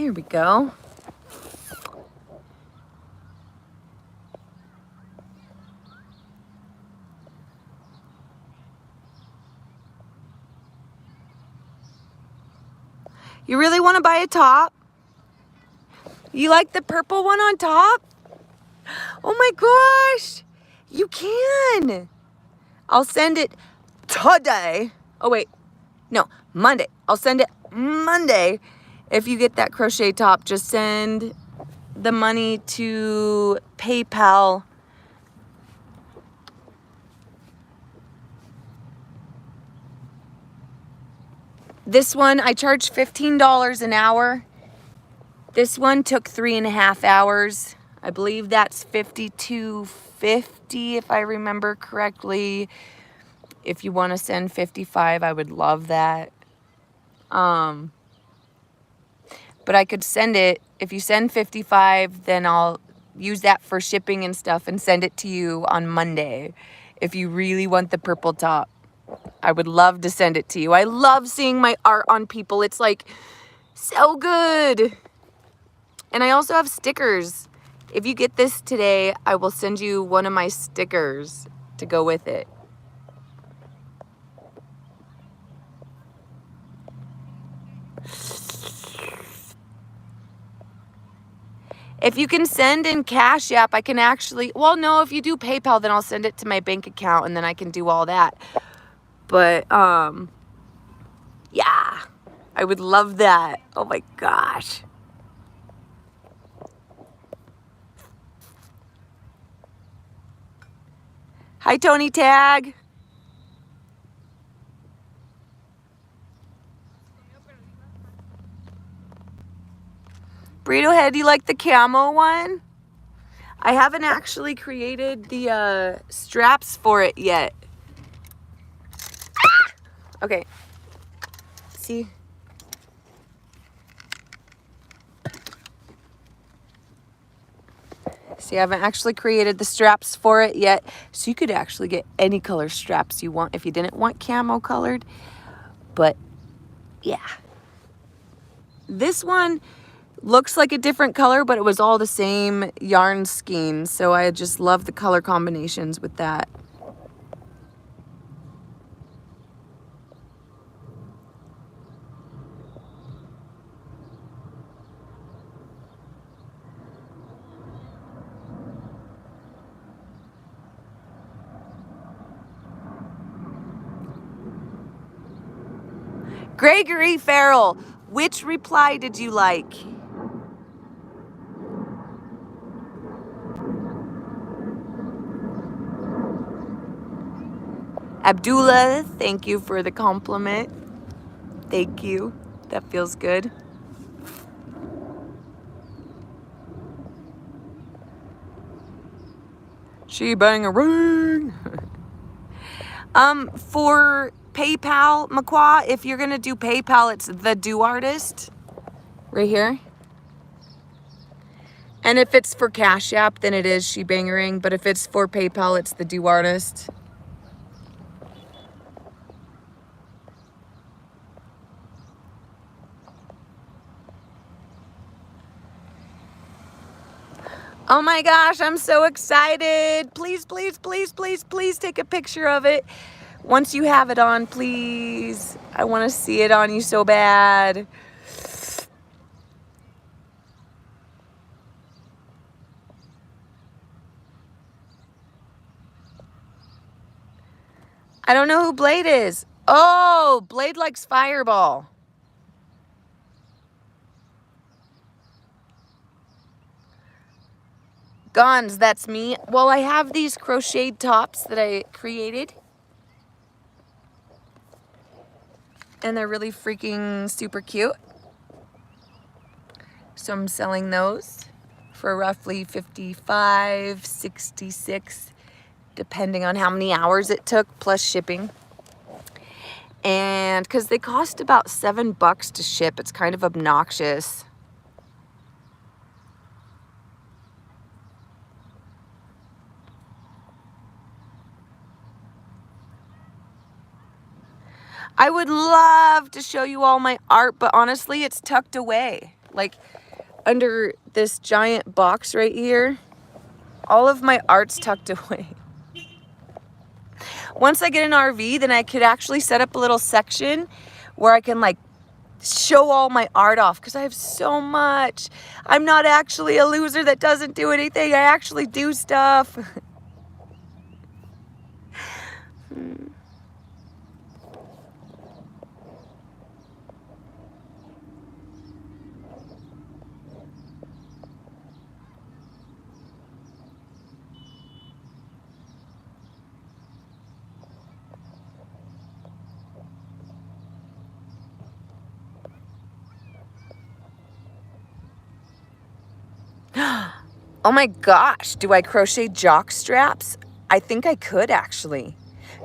There we go. You really want to buy a top? You like the purple one on top? Oh my gosh, you can. I'll send it today. Oh wait, no, Monday. I'll send it Monday. If you get that crochet top, just send the money to PayPal. This one, I charged $15 an hour. This one took 3.5 hours. I believe that's $52.50 if I remember correctly. If you want to send 55, I would love that. But I could send it. If you send 55, then I'll use that for shipping and stuff and send it to you on Monday. If you really want the purple top, I would love to send it to you. I love seeing my art on people. It's like so good. And I also have stickers. If you get this today, I will send you one of my stickers to go with it. If you can send in Cash App, I can actually, well, no, if you do PayPal, then I'll send it to my bank account and then I can do all that. But, yeah, I would love that. Oh my gosh. Hi, Tony Tag. Burrito Head, you like the camo one? I haven't actually created the straps for it yet. Ah! Okay. See? See, I haven't actually created the straps for it yet. So you could actually get any color straps you want if you didn't want camo colored. But yeah. This one looks like a different color, but it was all the same yarn skein. So I just love the color combinations with that. Gregory Farrell, which reply did you like? Abdullah, thank you for the compliment. Thank you. That feels good. SheBangerang. For PayPal, Makwa, if you're gonna do PayPal, it's the Do Artist right here. And if it's for Cash App, then it is SheBangerang. But if it's for PayPal, it's the Do Artist. Oh my gosh, I'm so excited. Please, please, please, please, please take a picture of it. Once you have it on, please. I want to see it on you so bad. I don't know who Blade is. Oh, Blade likes Fireball. Gons, that's me. Well, I have these crocheted tops that I created. And they're really freaking super cute. So I'm selling those for roughly $55, $66, depending on how many hours it took, plus shipping. And because they cost about $7 to ship, it's kind of obnoxious. I would love to show you all my art, but honestly, it's tucked away. like under this giant box right here. All of my art's tucked away. Once I get an RV, then I could actually set up a little section where I can like show all my art off, because I have so much. I'm not actually a loser that doesn't do anything. I actually do stuff. Oh my gosh, do I crochet jock straps? I think I could actually.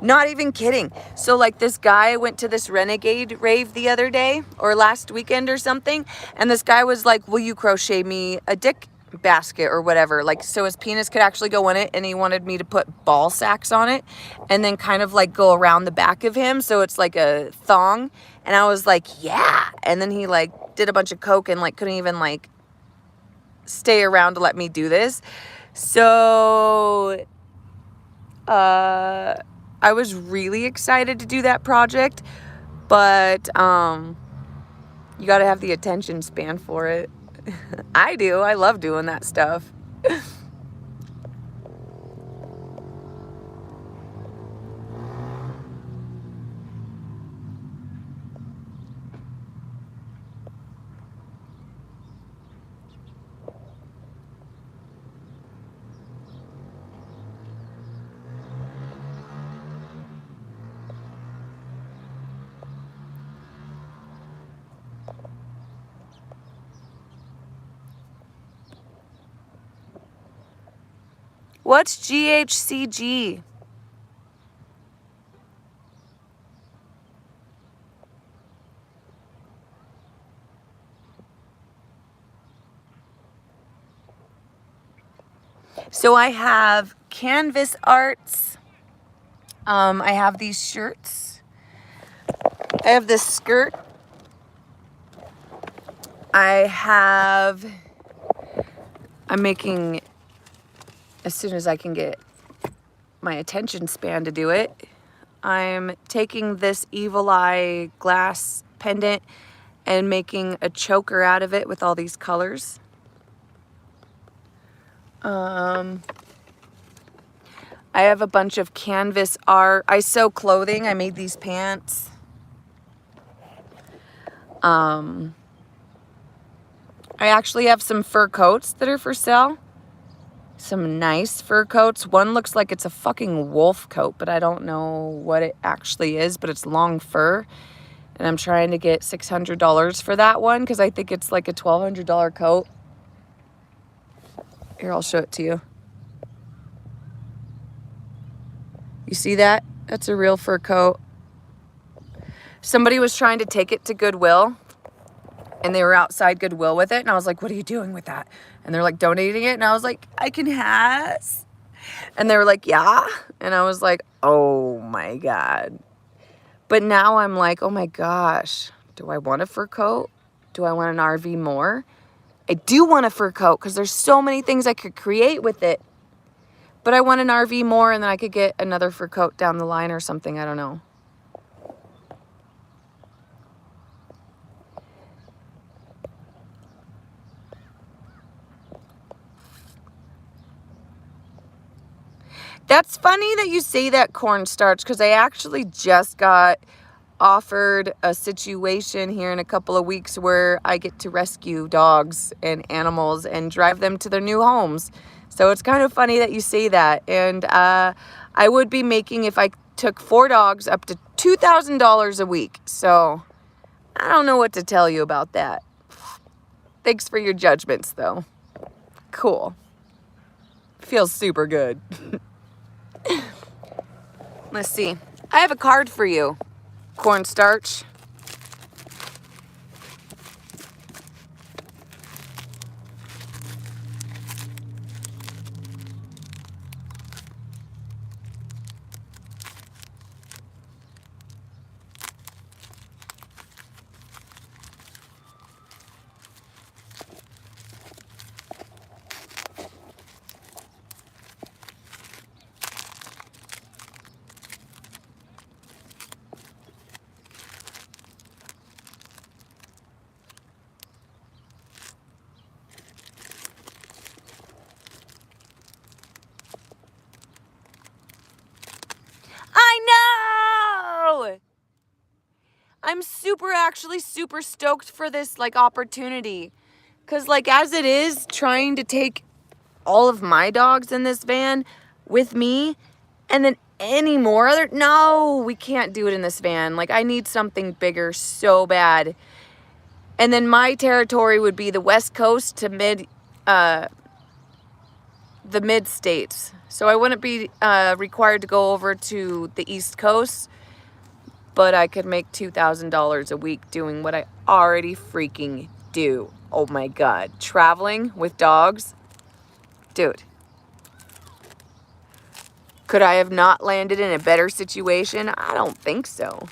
Not even kidding. So like this guy went to this Renegade rave the other day or last weekend or something. And this guy was like, will you crochet me a dick basket or whatever? Like, so his penis could actually go in it, and he wanted me to put ball sacks on it and then kind of like go around the back of him. So it's like a thong. And I was like, yeah. And then he like did a bunch of coke and like couldn't even like stay around to let me do this. So I was really excited to do that project, but you got to have the attention span for it. I do. I love doing that stuff. What's GHCG? So I have canvas arts. I have these shirts. I have this skirt. I'm making, as soon as I can get my attention span to do it, I'm taking this evil eye glass pendant and making a choker out of it with all these colors. I have a bunch of canvas art. I sew clothing. I made these pants. I actually have some fur coats that are for sale. Some nice fur coats. One looks like it's a fucking wolf coat, but I don't know what it actually is, but it's long fur. And I'm trying to get $600 for that one because I think it's like a $1,200 coat. Here, I'll show it to you. You see that? That's a real fur coat. Somebody was trying to take it to Goodwill, and they were outside Goodwill with it. And I was like, what are you doing with that? And they're like, donating it. And I was like, I can has. And they were like, yeah. And I was like, oh my God. But now I'm like, oh my gosh, do I want a fur coat? Do I want an RV more? I do want a fur coat because there's so many things I could create with it. But I want an RV more, and then I could get another fur coat down the line or something. I don't know. That's funny that you say that, cornstarch, because I actually just got offered a situation here in a couple of weeks where I get to rescue dogs and animals and drive them to their new homes. So it's kind of funny that you say that. And I would be making, if I took 4 dogs, up to $2,000 a week. So I don't know what to tell you about that. Thanks for your judgments, though. Cool. Feels super good. Let's see. I have a card for you, cornstarch. I'm actually super stoked for this like opportunity. Cause like as it is, trying to take all of my dogs in this van with me and then any more other, no, we can't do it in this van. Like I need something bigger so bad. And then my territory would be the West Coast to the mid states. So I wouldn't be required to go over to the East Coast, but I could make $2,000 a week doing what I already freaking do. Oh my God. Traveling with dogs. Dude. Could I have not landed in a better situation? I don't think so.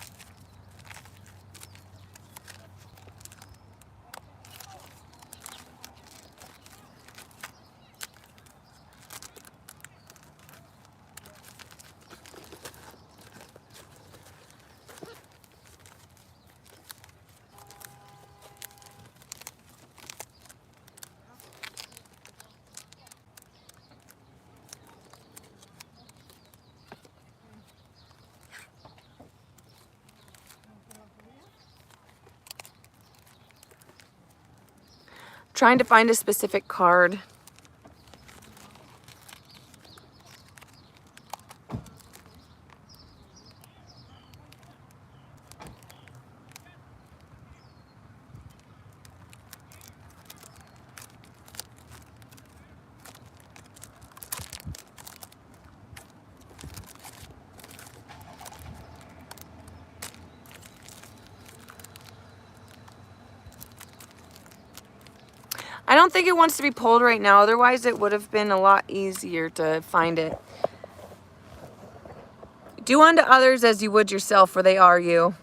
Trying to find a specific card. I don't think it wants to be pulled right now. Otherwise, it would have been a lot easier to find it. Do unto others as you would yourself, for they are you.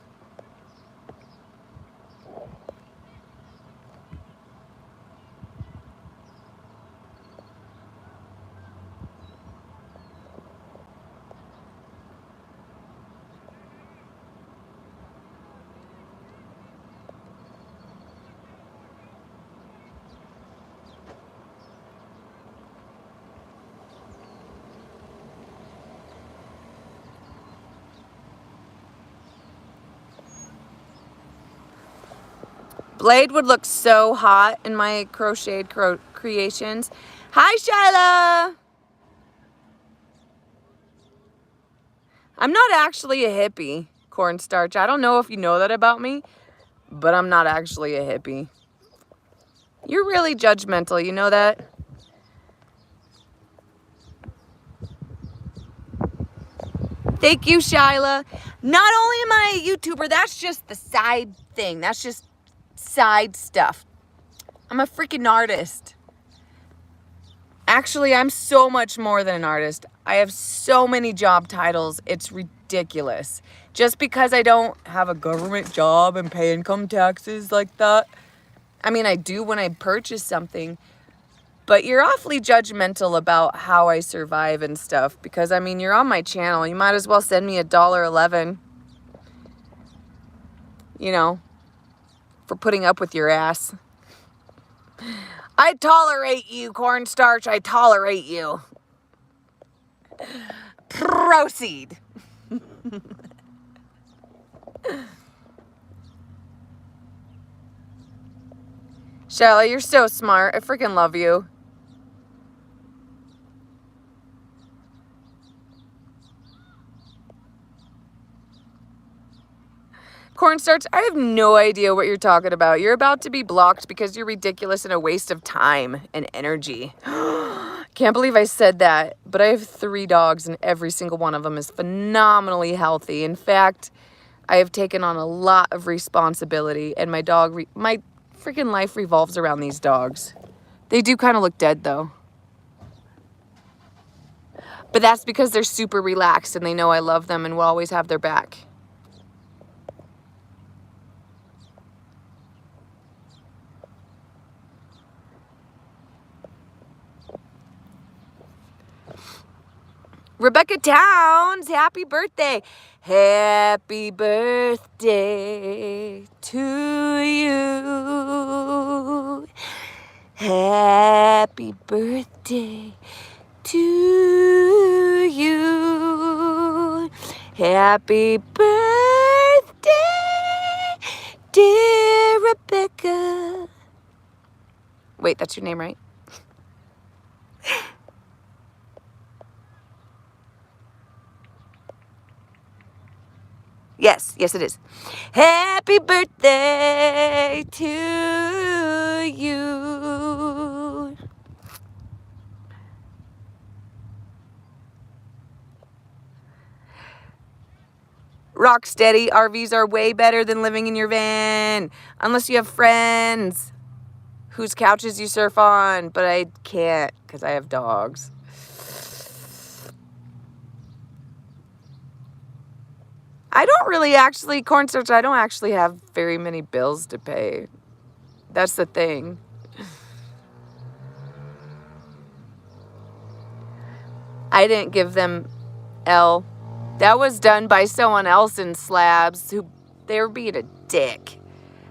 Blade would look so hot in my crocheted creations. Hi, Shyla! I'm not actually a hippie, cornstarch. I don't know if you know that about me, but I'm not actually a hippie. You're really judgmental, you know that? Thank you, Shyla. Not only am I a YouTuber, that's just the side thing. That's just side stuff. I'm a freaking artist. Actually, I'm so much more than an artist. I have so many job titles. It's ridiculous. Just because I don't have a government job and pay income taxes like that. I mean, I do when I purchase something. But you're awfully judgmental about how I survive and stuff. Because, I mean, you're on my channel. You might as well send me $1.11. You know, for putting up with your ass. I tolerate you, cornstarch. I tolerate you. Proceed. Shelly, you're so smart. I freaking love you. Cornstarch, I have no idea what you're talking about. You're about to be blocked because you're ridiculous and a waste of time and energy. Can't believe I said that, but I have 3 dogs and every single one of them is phenomenally healthy. In fact, I have taken on a lot of responsibility and my freaking life revolves around these dogs. They do kind of look dead though. But that's because they're super relaxed and they know I love them and will always have their back. Rebecca Towns, happy birthday. Happy birthday to you. Happy birthday to you. Happy birthday Dear Rebecca. Wait, that's your name, right? Yes, yes it is. Happy birthday to you. Rock steady. RVs are way better than living in your van. Unless you have friends whose couches you surf on. But I can't because I have dogs. I don't really actually, cornstarch, I don't actually have very many bills to pay. That's the thing. I didn't give them L. That was done by someone else in Slabs who, they were being a dick.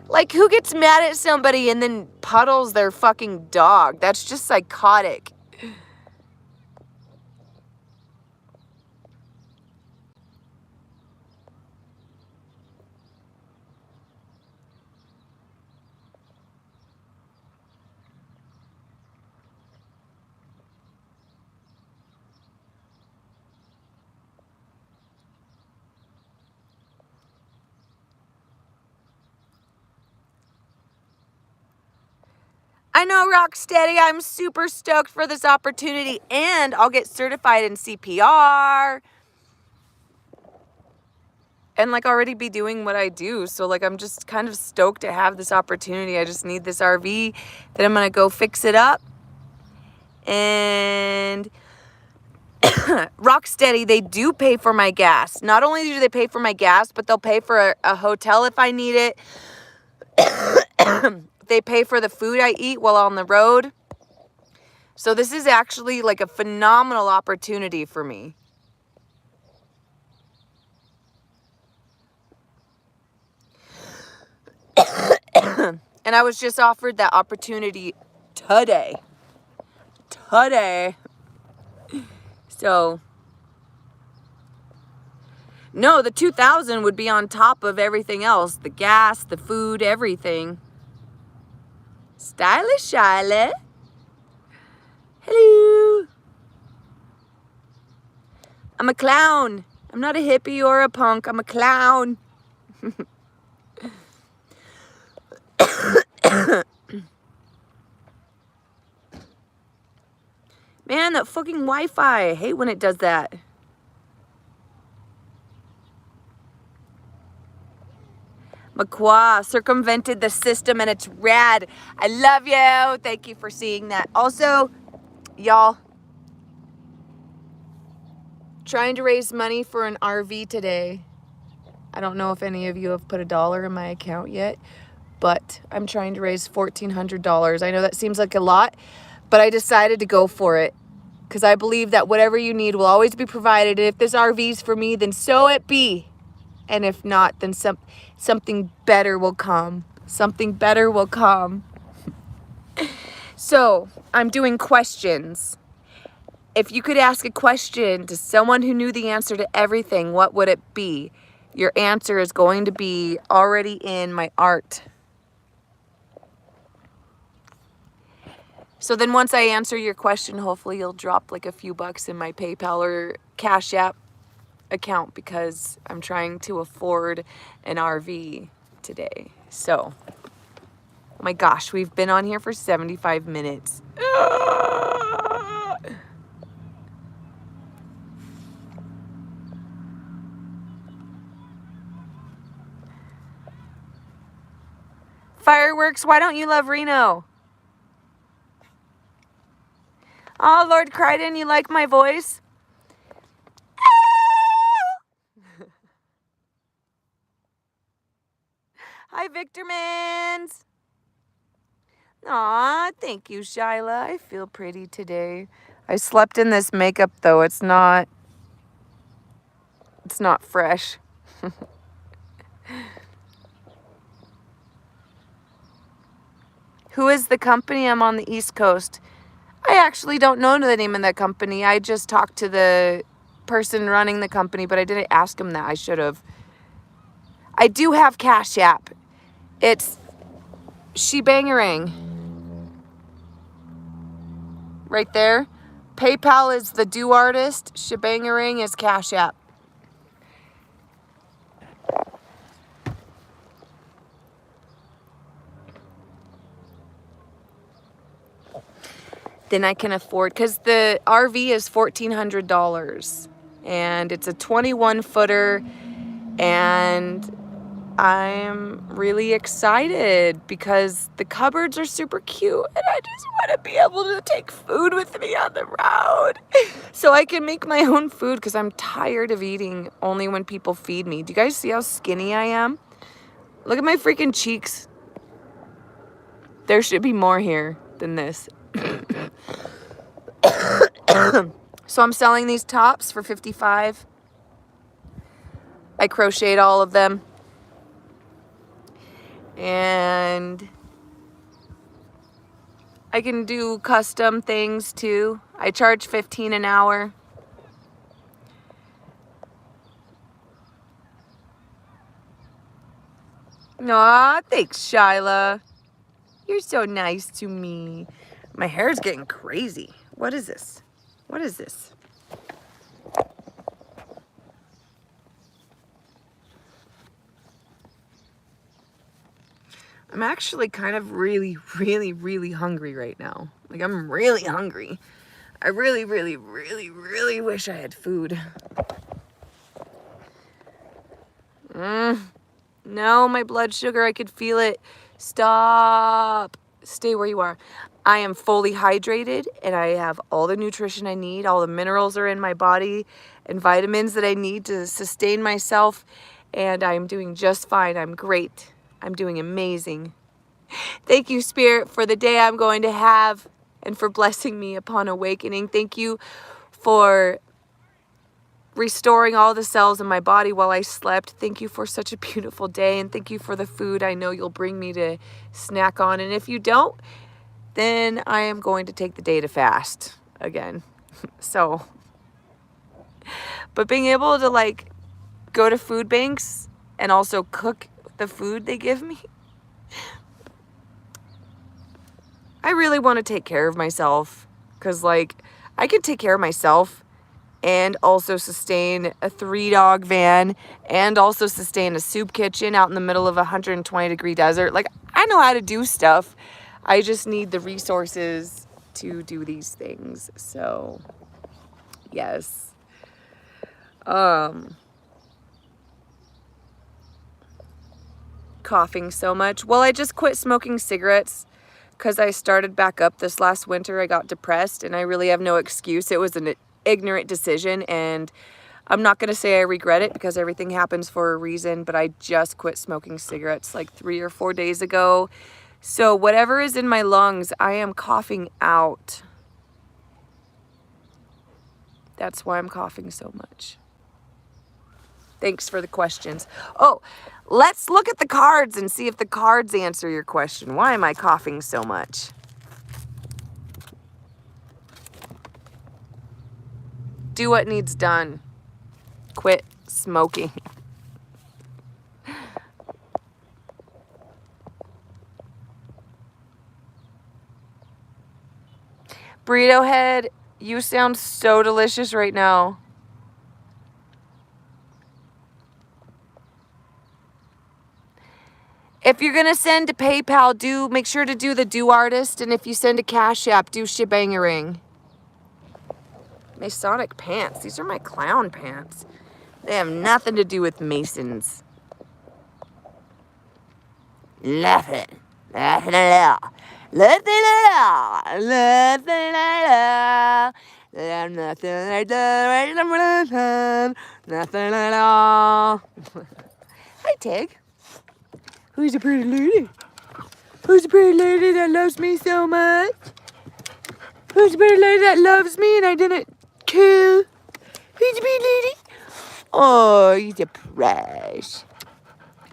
Like, who gets mad at somebody and then puddles their fucking dog? That's just psychotic. I know, Rocksteady. I'm super stoked for this opportunity, and I'll get certified in CPR and like already be doing what I do. So like I'm just kind of stoked to have this opportunity. I just need this RV that I'm gonna go fix it up. And Rocksteady, they do pay for my gas. Not only do they pay for my gas, but they'll pay for a hotel if I need it. They pay for the food I eat while on the road. So this is actually like a phenomenal opportunity for me. And I was just offered that opportunity today. So, no, the $2,000 would be on top of everything else. The gas, the food, everything. Stylish Shyla. Hello. I'm a clown. I'm not a hippie or a punk. I'm a clown. Man, that fucking Wi-Fi. I hate when it does that. McQuah circumvented the system and it's rad. I love you. Thank you for seeing that. Also, y'all, trying to raise money for an RV today. I don't know if any of you have put $1 in my account yet, but I'm trying to raise $1,400. I know that seems like a lot, but I decided to go for it because I believe that whatever you need will always be provided. And if this RV's for me, then so it be. And if not, then something better will come. Something better will come. So, I'm doing questions. If you could ask a question to someone who knew the answer to everything, what would it be? Your answer is going to be already in my art. So then once I answer your question, hopefully you'll drop like a few bucks in my PayPal or Cash App account because I'm trying to afford an RV today. So, oh my gosh, we've been on here for 75 minutes. Fireworks, why don't you love Reno? Oh, Lord Crichton, you like my voice? Hi, Victor Mans. Aw, thank you, Shyla. I feel pretty today. I slept in this makeup, though. It's not fresh. Who is the company? I'm on the East Coast. I actually don't know the name of that company. I just talked to the person running the company, but I didn't ask him that. I should have. I do have Cash App. It's SheBangerang. Right there. PayPal is the do artist. SheBangerang is Cash App. Then I can afford, because the RV is $1,400 and it's a 21 footer, and I'm really excited because the cupboards are super cute and I just want to be able to take food with me on the road so I can make my own food, because I'm tired of eating only when people feed me. Do you guys see how skinny I am? Look at my freaking cheeks. There should be more here than this. So I'm selling these tops for $55. I crocheted all of them. And I can do custom things too. I charge $15 an hour. Aw, thanks, Shyla. You're so nice to me. My hair's getting crazy. What is this? What is this? I'm actually kind of really hungry right now. Like, I'm really hungry. I really wish I had food. No, my blood sugar, I could feel it. Stop. Stay where you are. I am fully hydrated and I have all the nutrition I need. All the minerals are in my body and vitamins that I need to sustain myself. And I'm doing just fine. I'm great. I'm doing amazing. Thank you, Spirit, for the day I'm going to have and for blessing me upon awakening. Thank you for restoring all the cells in my body while I slept. Thank you for such a beautiful day, and thank you for the food I know you'll bring me to snack on. And if you don't, then I am going to take the day to fast again. So, but being able to like go to food banks and also cook the food they give me, I really want to take care of myself, because like I can take care of myself and also sustain a 3-dog van and also sustain a soup kitchen out in the middle of a 120-degree desert. Like, I know how to do stuff. I just need the resources to do these things. So, yes. Coughing so much. Well, I just quit smoking cigarettes because I started back up this last winter. I got depressed and I really have no excuse. It was an ignorant decision, and I'm not going to say I regret it because everything happens for a reason, but I just quit smoking cigarettes like 3 or 4 days ago. So whatever is in my lungs, I am coughing out. That's why I'm coughing so much. Thanks for the questions. Oh, let's look at the cards and see if the cards answer your question. Why am I coughing so much? Do what needs done. Quit smoking. Burrito Head, you sound so delicious right now. If you're going to send to PayPal, make sure to do the Do Artist. And if you send a Cash App, do SheBangerang. Masonic pants. These are my clown pants. They have nothing to do with Masons. Nothing. Nothing at all. Nothing at all. Nothing at all. Nothing at all. Hi, Tig. Who's the pretty lady? Who's the pretty lady that loves me so much? Who's the pretty lady that loves me and I didn't kill? Who's the pretty lady? Oh, he's a precious.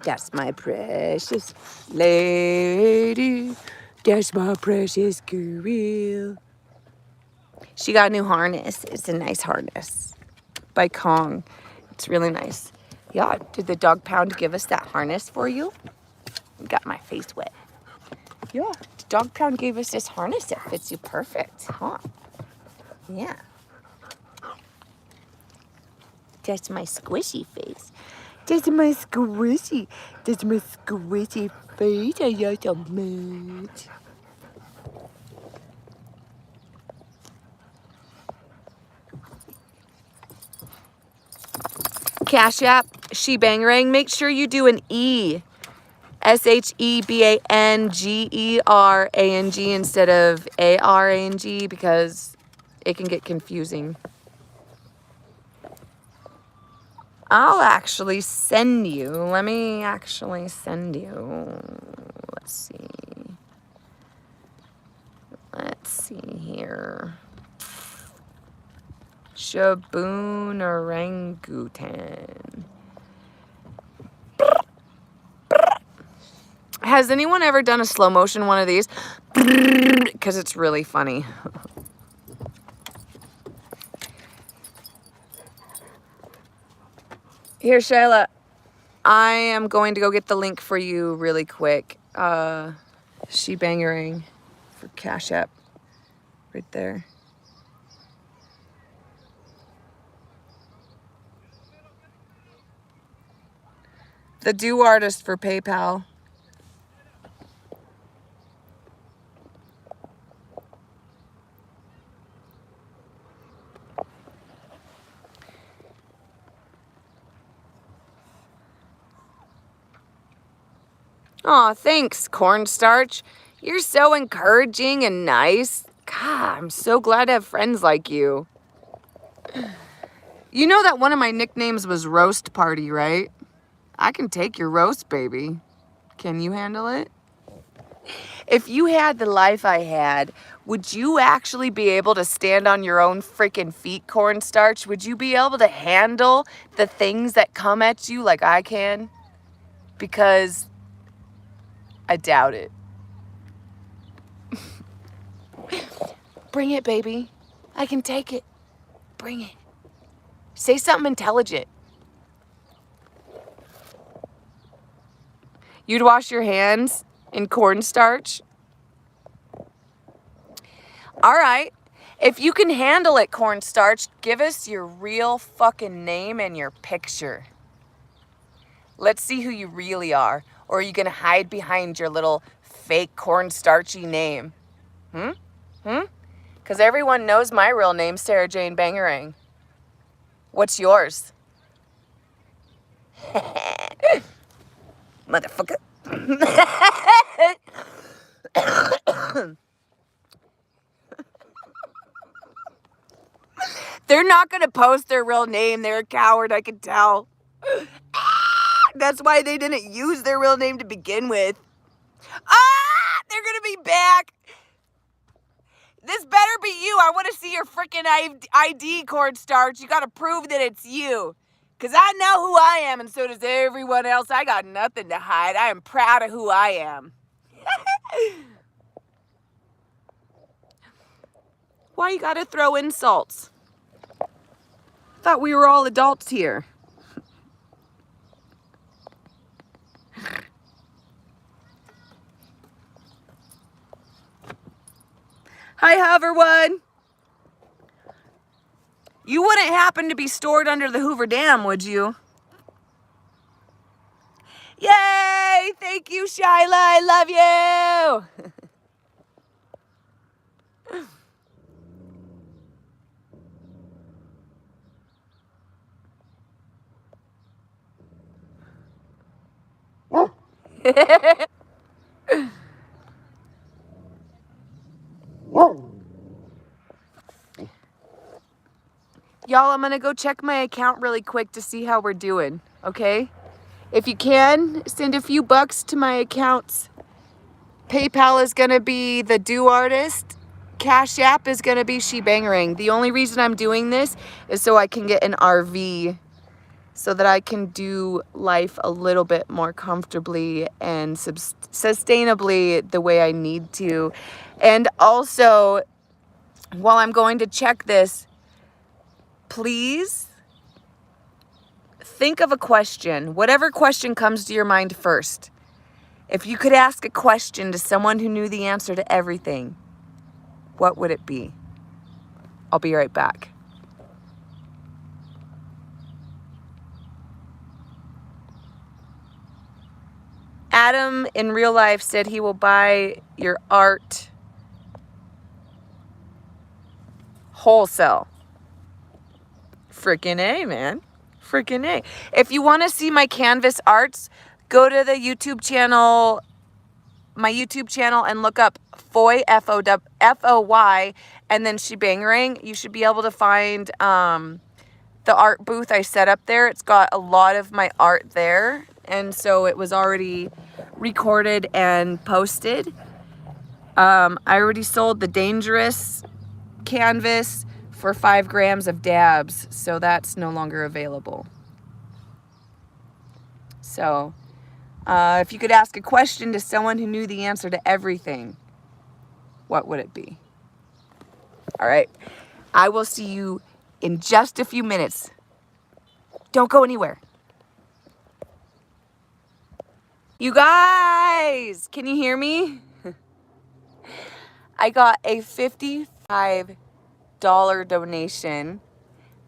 That's my precious lady. That's my precious girl. She got a new harness. It's a nice harness by Kong. It's really nice. Yeah, did the dog pound give us that harness for you? Got my face wet. Yeah, Dog Pound gave us this harness that fits you perfect, huh? Yeah. That's my squishy face. That's my squishy face. I like so much. Cash App, SheBangerang. Make sure you do an E. SheBangerang instead of ARANG because it can get confusing. I'll actually send you. Let me actually send you. Let's see. Let's see here. SheBangerang. Has anyone ever done a slow motion one of these? Because it's really funny. Here, Shayla. I am going to go get the link for you really quick. SheBangerang for Cash App. Right there. The Do Artist for PayPal. Aw, thanks, Cornstarch. You're so encouraging and nice. God, I'm so glad to have friends like you. You know that one of my nicknames was Roast Party, right? I can take your roast, baby. Can you handle it? If you had the life I had, would you actually be able to stand on your own freaking feet, Cornstarch? Would you be able to handle the things that come at you like I can? Because I doubt it. Bring it, baby. I can take it. Bring it. Say something intelligent. You'd wash your hands in cornstarch? All right. If you can handle it, Cornstarch, give us your real fucking name and your picture. Let's see who you really are. Or are you going to hide behind your little fake cornstarchy name? Because everyone knows my real name, Sarah Jane Bangerang. What's yours? Motherfucker. They're not going to post their real name. They're a coward, I can tell. That's why they didn't use their real name to begin with. They're going to be back. This better be you. I want to see your freaking ID, Cornstarch. You got to prove that it's you. Because I know who I am, and so does everyone else. I got nothing to hide. I am proud of who I am. Why you got to throw insults? Thought we were all adults here. Hi, Hoverwood. You wouldn't happen to be stored under the Hoover Dam, would you? Yay! Thank you, Shyla. I love you. Y'all, I'm going to go check my account really quick to see how we're doing, okay? If you can, send a few bucks to my accounts. PayPal is going to be the Do Artist. Cash App is going to be SheBangerang. The only reason I'm doing this is so I can get an RV so that I can do life a little bit more comfortably and sustainably the way I need to. And also, while I'm going to check this, please think of a question, whatever question comes to your mind first. If you could ask a question to someone who knew the answer to everything, what would it be? I'll be right back. Adam in real life said he will buy your art wholesale. Frickin' A, man. Frickin' A. If you want to see my canvas arts, go to the YouTube channel, my YouTube channel, and look up Foy, F-O-Y, and then SheBangerang. You should be able to find the art booth I set up there. It's got a lot of my art there. And so it was already recorded and posted. I already sold the Dangerous canvas for 5 grams of dabs. So that's no longer available. So if you could ask a question to someone who knew the answer to everything, what would it be? All right. I will see you in just a few minutes. Don't go anywhere. You guys, can you hear me? I got a $55 donation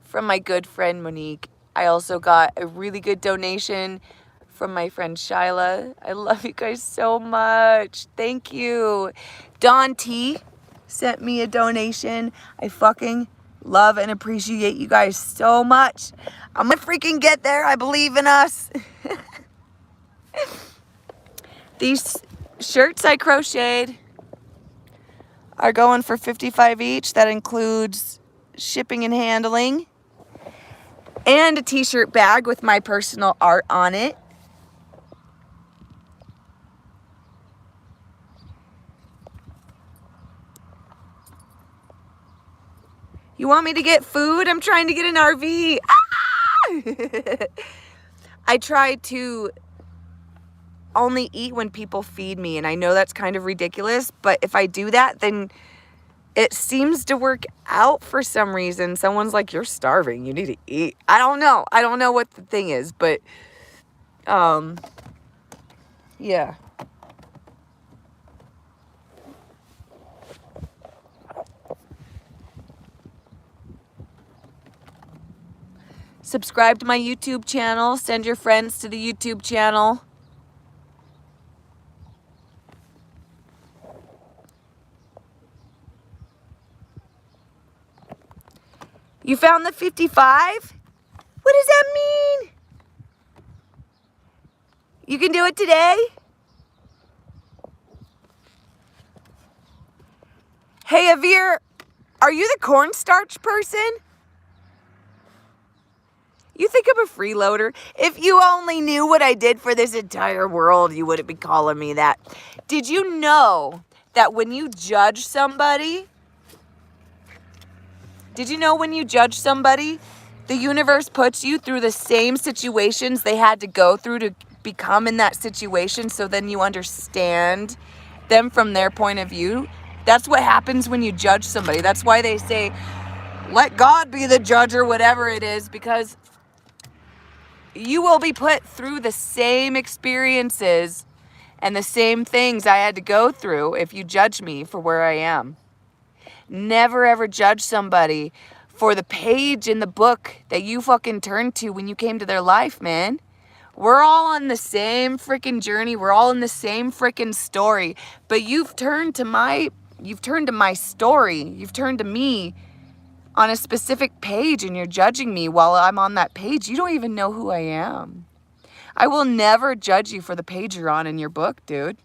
from my good friend Monique. I also got a really good donation from my friend Shyla. I love you guys so much. Thank you. Don T sent me a donation. I fucking love and appreciate you guys so much. I'm gonna freaking get there. I believe in us. These shirts I crocheted are going for $55 each. That includes shipping and handling and a t-shirt bag with my personal art on it. You want me to get food? I'm trying to get an RV. Ah! I try to only eat when people feed me, and I know that's kind of ridiculous, but if I do that, then it seems to work out for some reason. Someone's like, you're starving, you need to eat. I don't know what the thing is, but yeah. Subscribe to my YouTube channel, send your friends to the YouTube channel. You found the 55? What does that mean? You can do it today? Hey, Avir, are you the cornstarch person? You think I'm a freeloader? If you only knew what I did for this entire world, you wouldn't be calling me that. Did you know that when you judge somebody, the universe puts you through the same situations they had to go through to become in that situation, so then you understand them from their point of view? That's what happens when you judge somebody. That's why they say, let God be the judge or whatever it is, because you will be put through the same experiences and the same things I had to go through if you judge me for where I am. Never ever judge somebody for the page in the book that you fucking turned to when you came to their life, man. We're all on the same freaking journey. We're all in the same freaking story. But you've turned to my story. You've turned to me on a specific page, and you're judging me while I'm on that page. You don't even know who I am. I will never judge you for the page you're on in your book, dude.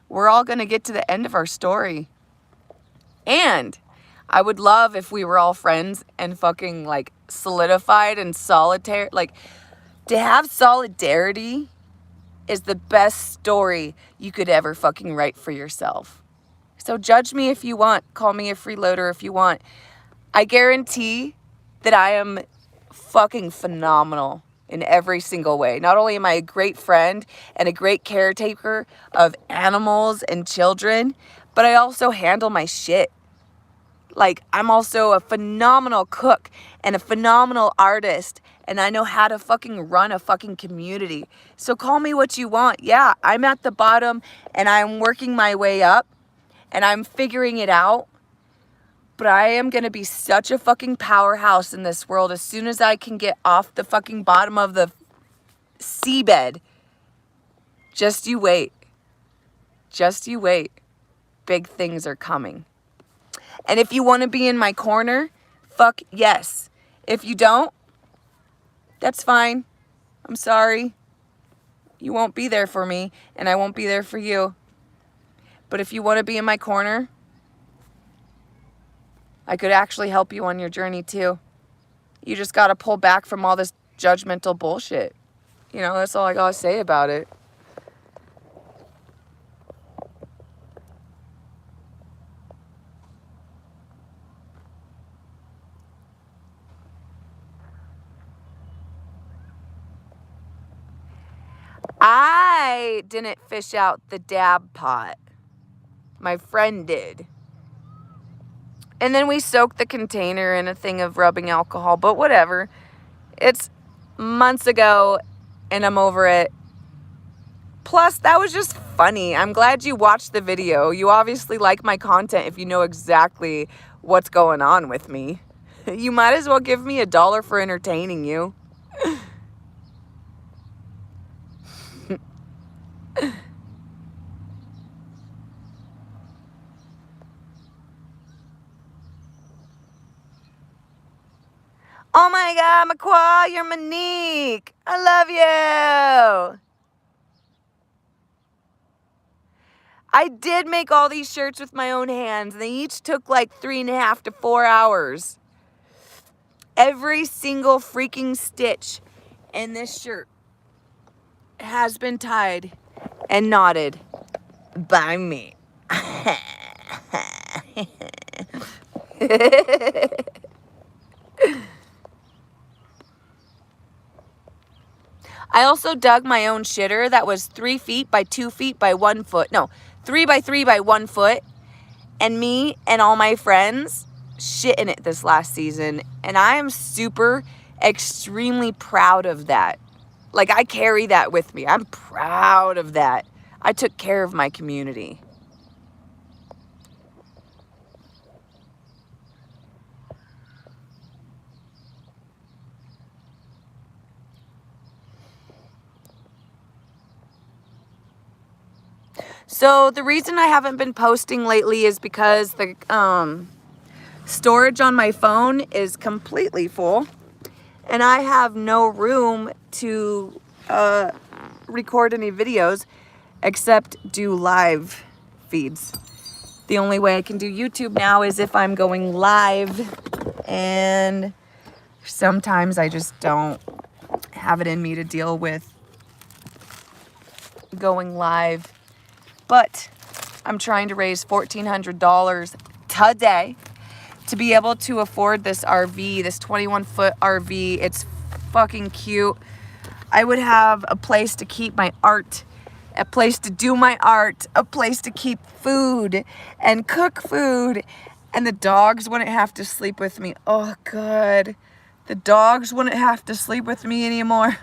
We're all going to get to the end of our story. And I would love if we were all friends and fucking like solidified and solitary. Like, to have solidarity is the best story you could ever fucking write for yourself. So judge me if you want. Call me a freeloader if you want. I guarantee that I am fucking phenomenal in every single way. Not only am I a great friend and a great caretaker of animals and children, but I also handle my shit. Like, I'm also a phenomenal cook and a phenomenal artist and I know how to fucking run a fucking community. So call me what you want. Yeah, I'm at the bottom and I'm working my way up and I'm figuring it out. But I am going to be such a fucking powerhouse in this world as soon as I can get off the fucking bottom of the seabed. Just you wait. Just you wait. Big things are coming. And if you want to be in my corner, fuck yes. If you don't, that's fine. I'm sorry. You won't be there for me, and I won't be there for you. But if you want to be in my corner, I could actually help you on your journey too. You just got to pull back from all this judgmental bullshit. You know, that's all I got to say about it. I didn't fish out the dab pot. My friend did. And then we soaked the container in a thing of rubbing alcohol, but whatever. It's months ago and I'm over it. Plus, that was just funny. I'm glad you watched the video. You obviously like my content if you know exactly what's going on with me. You might as well give me $1 for entertaining you. Oh my God, McQuaw, you're Monique. I love you. I did make all these shirts with my own hands. They each took like 3.5 to 4 hours. Every single freaking stitch in this shirt has been tied and knotted by me. I also dug my own shitter that was 3 feet by 2 feet by 1 foot. No, 3 by 3 by 1 foot. And me and all my friends shit in it this last season. And I am super, extremely proud of that. Like, I carry that with me. I'm proud of that. I took care of my community. So the reason I haven't been posting lately is because the storage on my phone is completely full. And I have no room to record any videos except do live feeds. The only way I can do YouTube now is if I'm going live, and sometimes I just don't have it in me to deal with going live. But I'm trying to raise $1,400 today to be able to afford this RV, this 21-foot RV. It's fucking cute. I would have a place to keep my art, a place to do my art, a place to keep food and cook food. And the dogs wouldn't have to sleep with me. Oh, God. The dogs wouldn't have to sleep with me anymore.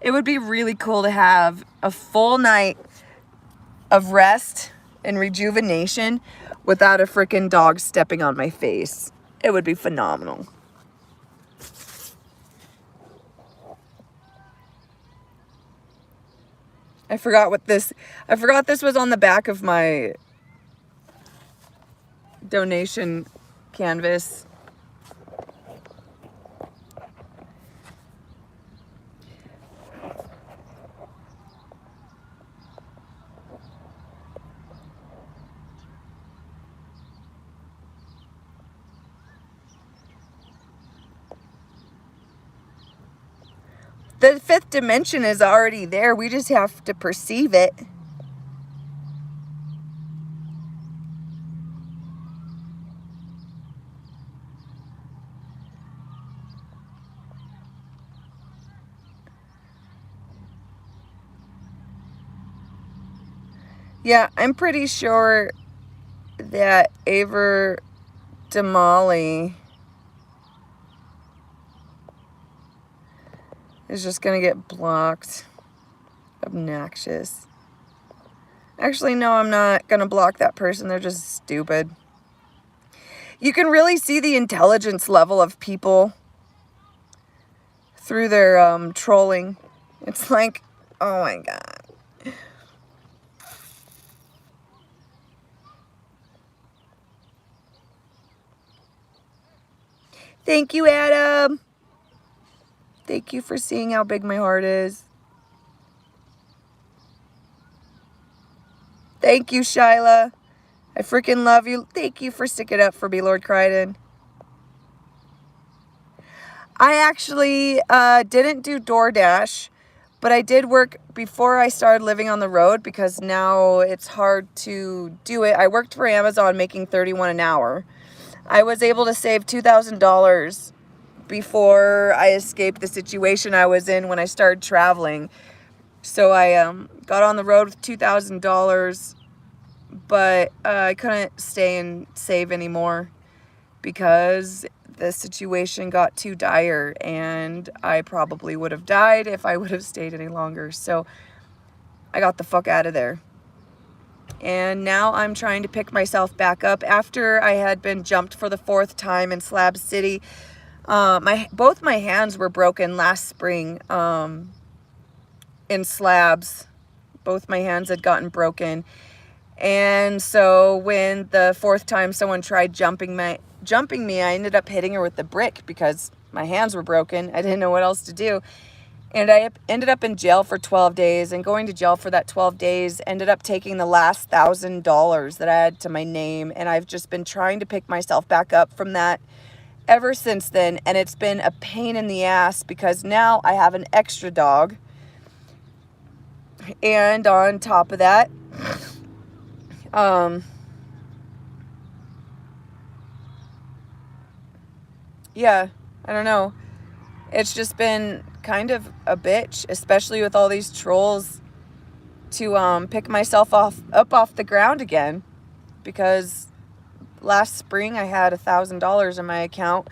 It would be really cool to have a full night of rest and rejuvenation without a freaking dog stepping on my face. It would be phenomenal. I forgot this was on the back of my donation canvas. The fifth dimension is already there. We just have to perceive it. Yeah, I'm pretty sure that Aver Damali is just gonna get blocked. Obnoxious. Actually, no, I'm not gonna block that person. They're just stupid. You can really see the intelligence level of people through their trolling. It's like, oh my God. Thank you, Adam. Thank you for seeing how big my heart is. Thank you, Shyla. I freaking love you. Thank you for sticking up for me, Lord Crichton. I actually didn't do DoorDash, but I did work before I started living on the road because now it's hard to do it. I worked for Amazon making $31 an hour. I was able to save $2,000 before I escaped the situation I was in when I started traveling. So I got on the road with $2,000, but I couldn't stay and save anymore because the situation got too dire and I probably would have died if I would have stayed any longer. So I got the fuck out of there. And now I'm trying to pick myself back up after I had been jumped for the 4th time in Slab City. Both my hands were broken last spring in slabs. Both my hands had gotten broken. And so when the 4th time someone tried jumping me, I ended up hitting her with the brick because my hands were broken. I didn't know what else to do. And I ended up in jail for 12 days, and going to jail for that 12 days ended up taking the last $1,000 that I had to my name. And I've just been trying to pick myself back up from that ever since then. And it's been a pain in the ass because now I have an extra dog. And on top of that, yeah, I don't know. It's just been kind of a bitch, especially with all these trolls, to pick myself up off the ground again, because last spring I had $1,000 in my account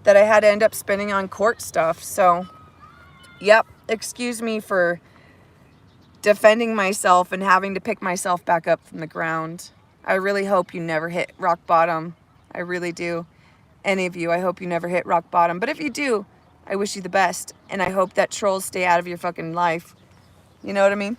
that I had to end up spending on court stuff. So, yep, excuse me for defending myself and having to pick myself back up from the ground. I really hope you never hit rock bottom. I really do. Any of you, I hope you never hit rock bottom. But if you do, I wish you the best. And I hope that trolls stay out of your fucking life. You know what I mean?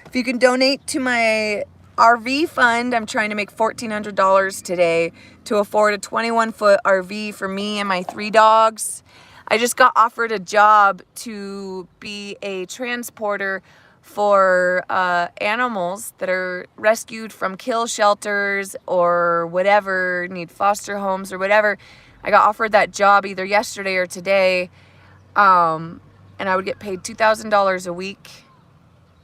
If you can donate to my RV fund, I'm trying to make $1,400 today to afford a 21-foot RV for me and my 3 dogs. I just got offered a job to be a transporter for animals that are rescued from kill shelters or whatever, need foster homes or whatever. I got offered that job either yesterday or today, and I would get paid $2,000 a week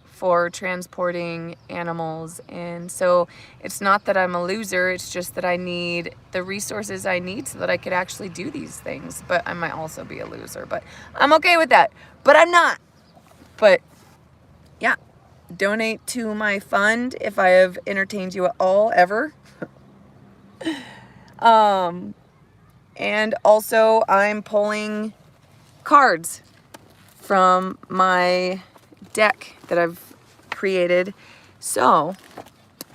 for transporting animals. And so it's not that I'm a loser, it's just that I need the resources I need so that I could actually do these things. But I might also be a loser, but I'm okay with that. But I'm not. But yeah, donate to my fund if I have entertained you at all, ever. And also I'm pulling cards from my deck that I've created. So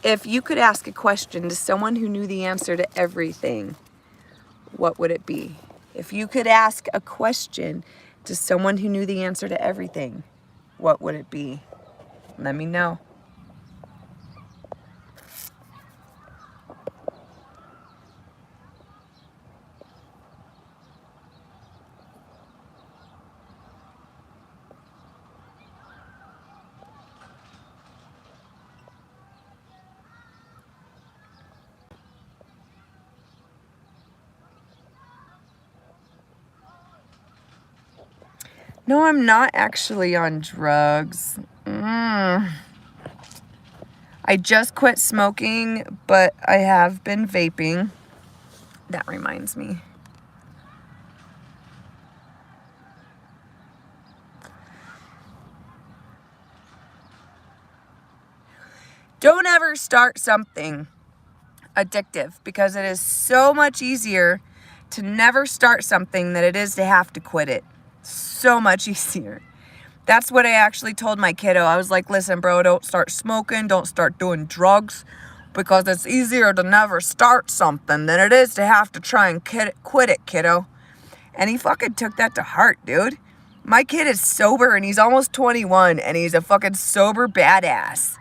if you could ask a question to someone who knew the answer to everything, what would it be? If you could ask a question to someone who knew the answer to everything, what would it be? Let me know. No, I'm not actually on drugs. I just quit smoking, but I have been vaping. That reminds me. Don't ever start something addictive, because it is so much easier to never start something than it is to have to quit it. So much easier. That's what I actually told my kiddo. I was like, listen, bro, don't start smoking. Don't start doing drugs. Because it's easier to never start something than it is to have to try and quit it, kiddo. And he fucking took that to heart, dude. My kid is sober and he's almost 21 and he's a fucking sober badass.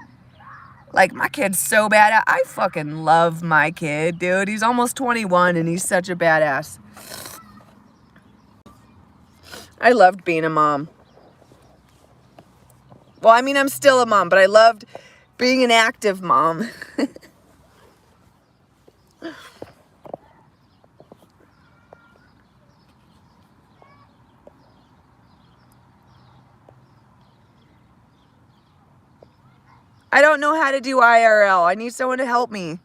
Like, my kid's so bad. I fucking love my kid, dude. He's almost 21 and he's such a badass. I loved being a mom. Well, I mean, I'm still a mom, but I loved being an active mom. I don't know how to do IRL. I need someone to help me.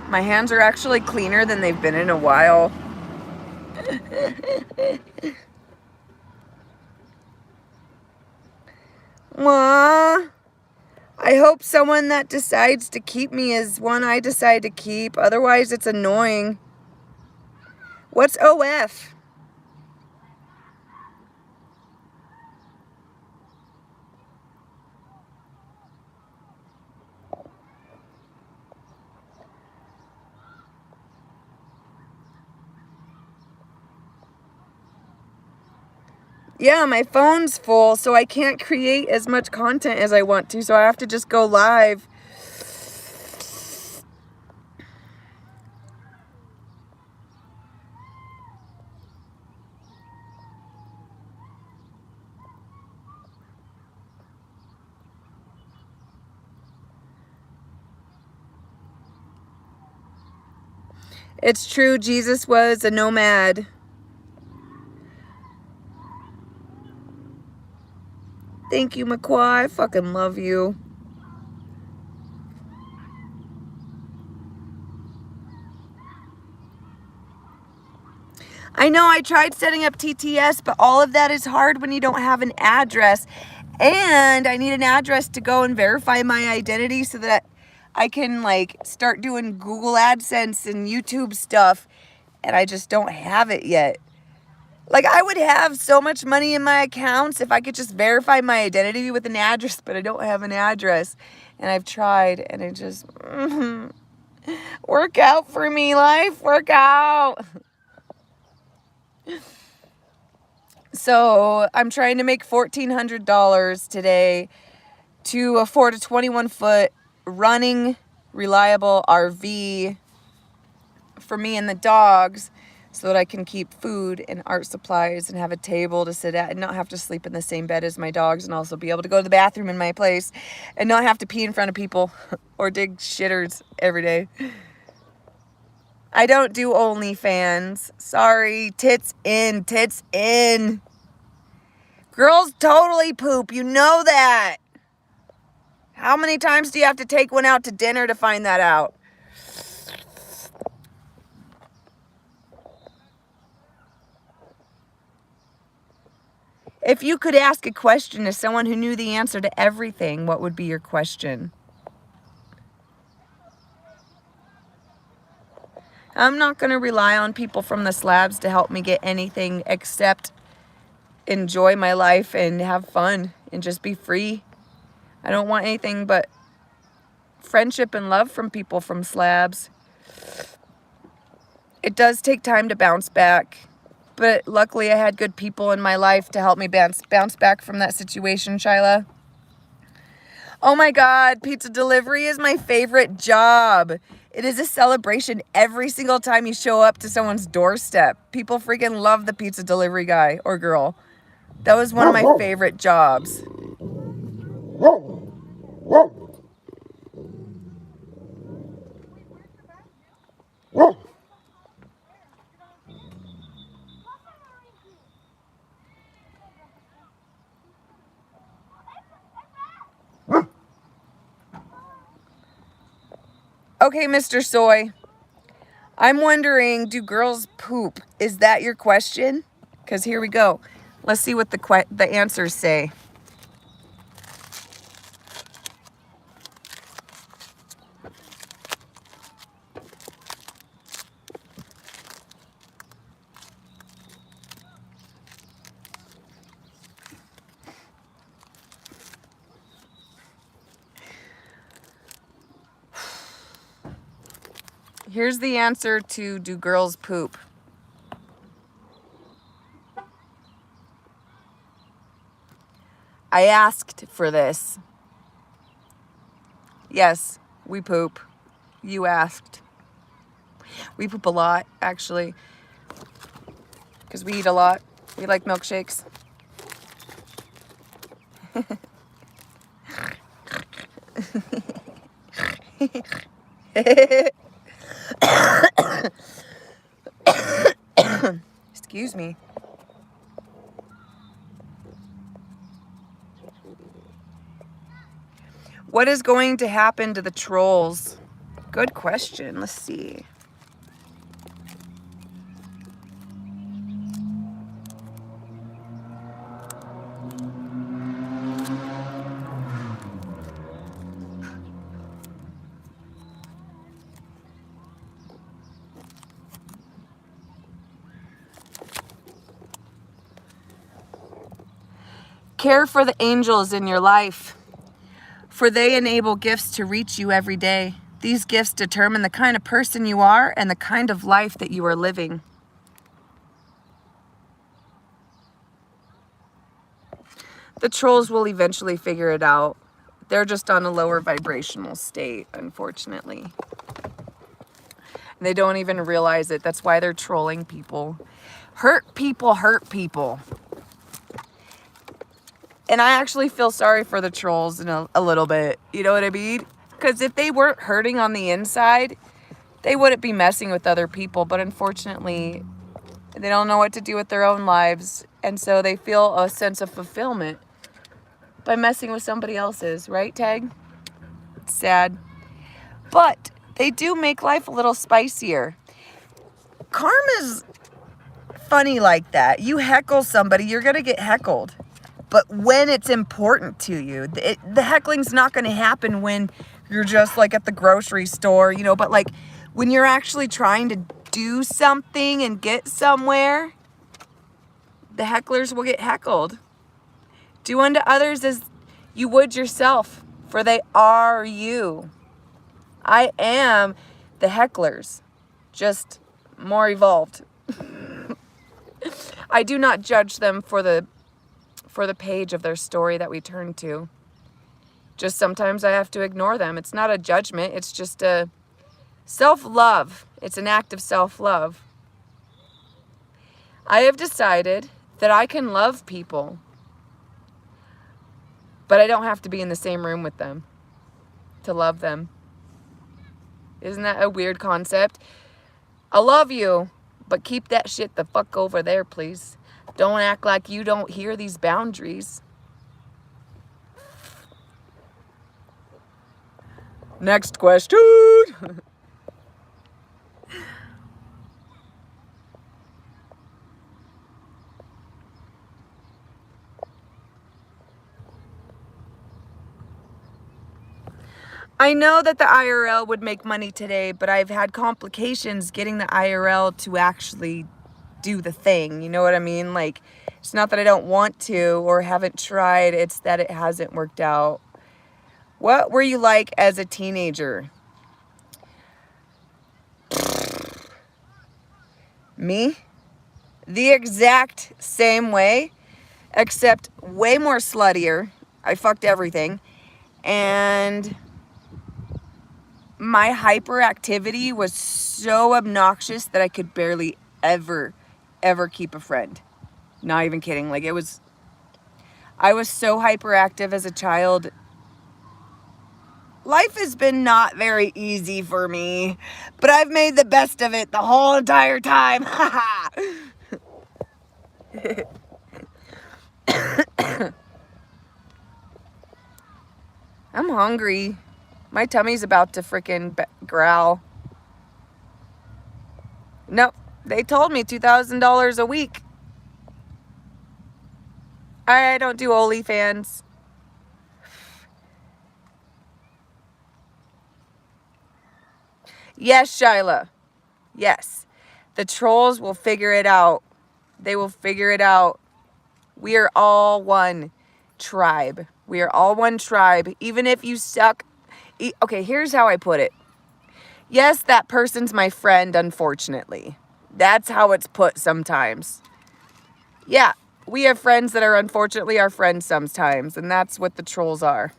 My hands are actually cleaner than they've been in a while. Aww. I hope someone that decides to keep me is one I decide to keep. Otherwise, it's annoying. What's OF? Yeah, my phone's full, so I can't create as much content as I want to, so I have to just go live. It's true, Jesus was a nomad. Thank you, McQuay. I fucking love you. I know I tried setting up TTS, but all of that is hard when you don't have an address. And I need an address to go and verify my identity so that I can like start doing Google AdSense and YouTube stuff. And I just don't have it yet. Like, I would have so much money in my accounts if I could just verify my identity with an address, but I don't have an address. And I've tried, and it just, work out for me, life, work out. So I'm trying to make $1,400 today to afford a 21-foot running, reliable RV for me and the dogs, so that I can keep food and art supplies and have a table to sit at and not have to sleep in the same bed as my dogs, and also be able to go to the bathroom in my place and not have to pee in front of people or dig shitters every day. I don't do OnlyFans. Sorry. Tits in. Tits in. Girls totally poop. You know that. How many times do you have to take one out to dinner to find that out? If you could ask a question to someone who knew the answer to everything, what would be your question? I'm not going to rely on people from the slabs to help me get anything except enjoy my life and have fun and just be free. I don't want anything but friendship and love from people from slabs. It does take time to bounce back, but luckily I had good people in my life to help me bounce back from that situation, Shyla. Oh my God, pizza delivery is my favorite job. It is a celebration every single time you show up to someone's doorstep. People freaking love the pizza delivery guy or girl. That was one of my favorite jobs. Okay, Mr. Soy. I'm wondering, do girls poop? Is that your question? Because here we go. Let's see what the answers say. Here's the answer to do girls poop. I asked for this. Yes, we poop. You asked. We poop a lot, actually, because we eat a lot. We like milkshakes. Excuse me. What is going to happen to the trolls? Good question. Let's see. Care for the angels in your life, for they enable gifts to reach you every day. These gifts determine the kind of person you are and the kind of life that you are living. The trolls will eventually figure it out. They're just on a lower vibrational state, unfortunately. And they don't even realize it. That's why they're trolling people. Hurt people hurt people. And I actually feel sorry for the trolls in a little bit. You know what I mean? Because if they weren't hurting on the inside, they wouldn't be messing with other people. But unfortunately, they don't know what to do with their own lives. And so they feel a sense of fulfillment by messing with somebody else's. Right, Tag? It's sad. But they do make life a little spicier. Karma's funny like that. You heckle somebody, you're going to get heckled. But when it's important to you, the heckling's not going to happen when you're just like at the grocery store, you know, but like when you're actually trying to do something and get somewhere, the hecklers will get heckled. Do unto others as you would yourself, for they are you. I am the hecklers, just more evolved. I do not judge them for the page of their story that we turn to. Just sometimes I have to ignore them. It's not a judgment. It's just a self-love. It's an act of self-love. I have decided that I can love people, but I don't have to be in the same room with them to love them. Isn't that a weird concept? I love you, but keep that shit the fuck over there, please. Don't act like you don't hear these boundaries. Next question. I know that the IRL would make money today, but I've had complications getting the IRL to actually do the thing. You know what I mean? Like, it's not that I don't want to or haven't tried. It's that it hasn't worked out. What were you like as a teenager? Me? The exact same way, except way more sluttier. I fucked everything. And my hyperactivity was so obnoxious that I could barely ever keep a friend. Not even kidding. Like, I was so hyperactive as a child. Life has been not very easy for me, but I've made the best of it the whole entire time. I'm hungry. My tummy's about to freaking growl. Nope. They told me $2,000 a week. I don't do OnlyFans. Yes, Shyla. Yes. The trolls will figure it out. They will figure it out. We are all one tribe. We are all one tribe. Even if you suck. Okay, here's how I put it. Yes, that person's my friend, unfortunately. That's how it's put sometimes. Yeah, we have friends that are unfortunately our friends sometimes, and that's what the trolls are.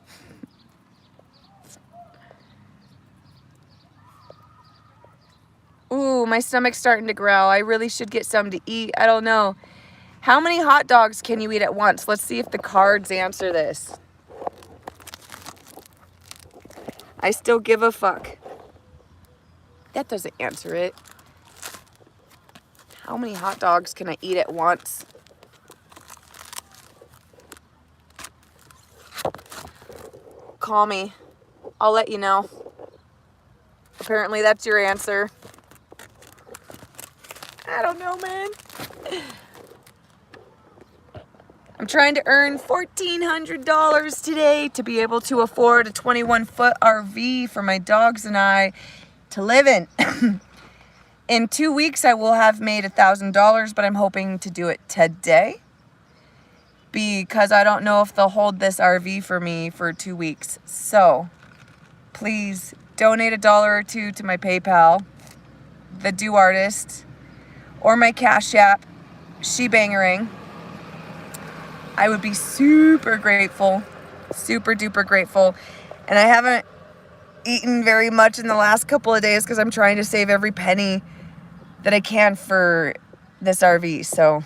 Ooh, my stomach's starting to growl. I really should get some to eat. I don't know. How many hot dogs can you eat at once? Let's see if the cards answer this. I still give a fuck. That doesn't answer it. How many hot dogs can I eat at once? Call me. I'll let you know. Apparently that's your answer. I don't know, man. I'm trying to earn $1,400 today to be able to afford a 21-foot RV for my dogs and I to live in. In 2 weeks, I will have made $1,000, but I'm hoping to do it today because I don't know if they'll hold this RV for me for 2 weeks. So please donate $1 or $2 to my PayPal, the Do Artist, or my Cash App, SheBangerang. I would be super grateful, super duper grateful. And I haven't eaten very much in the last couple of days because I'm trying to save every penny that I can for this RV. So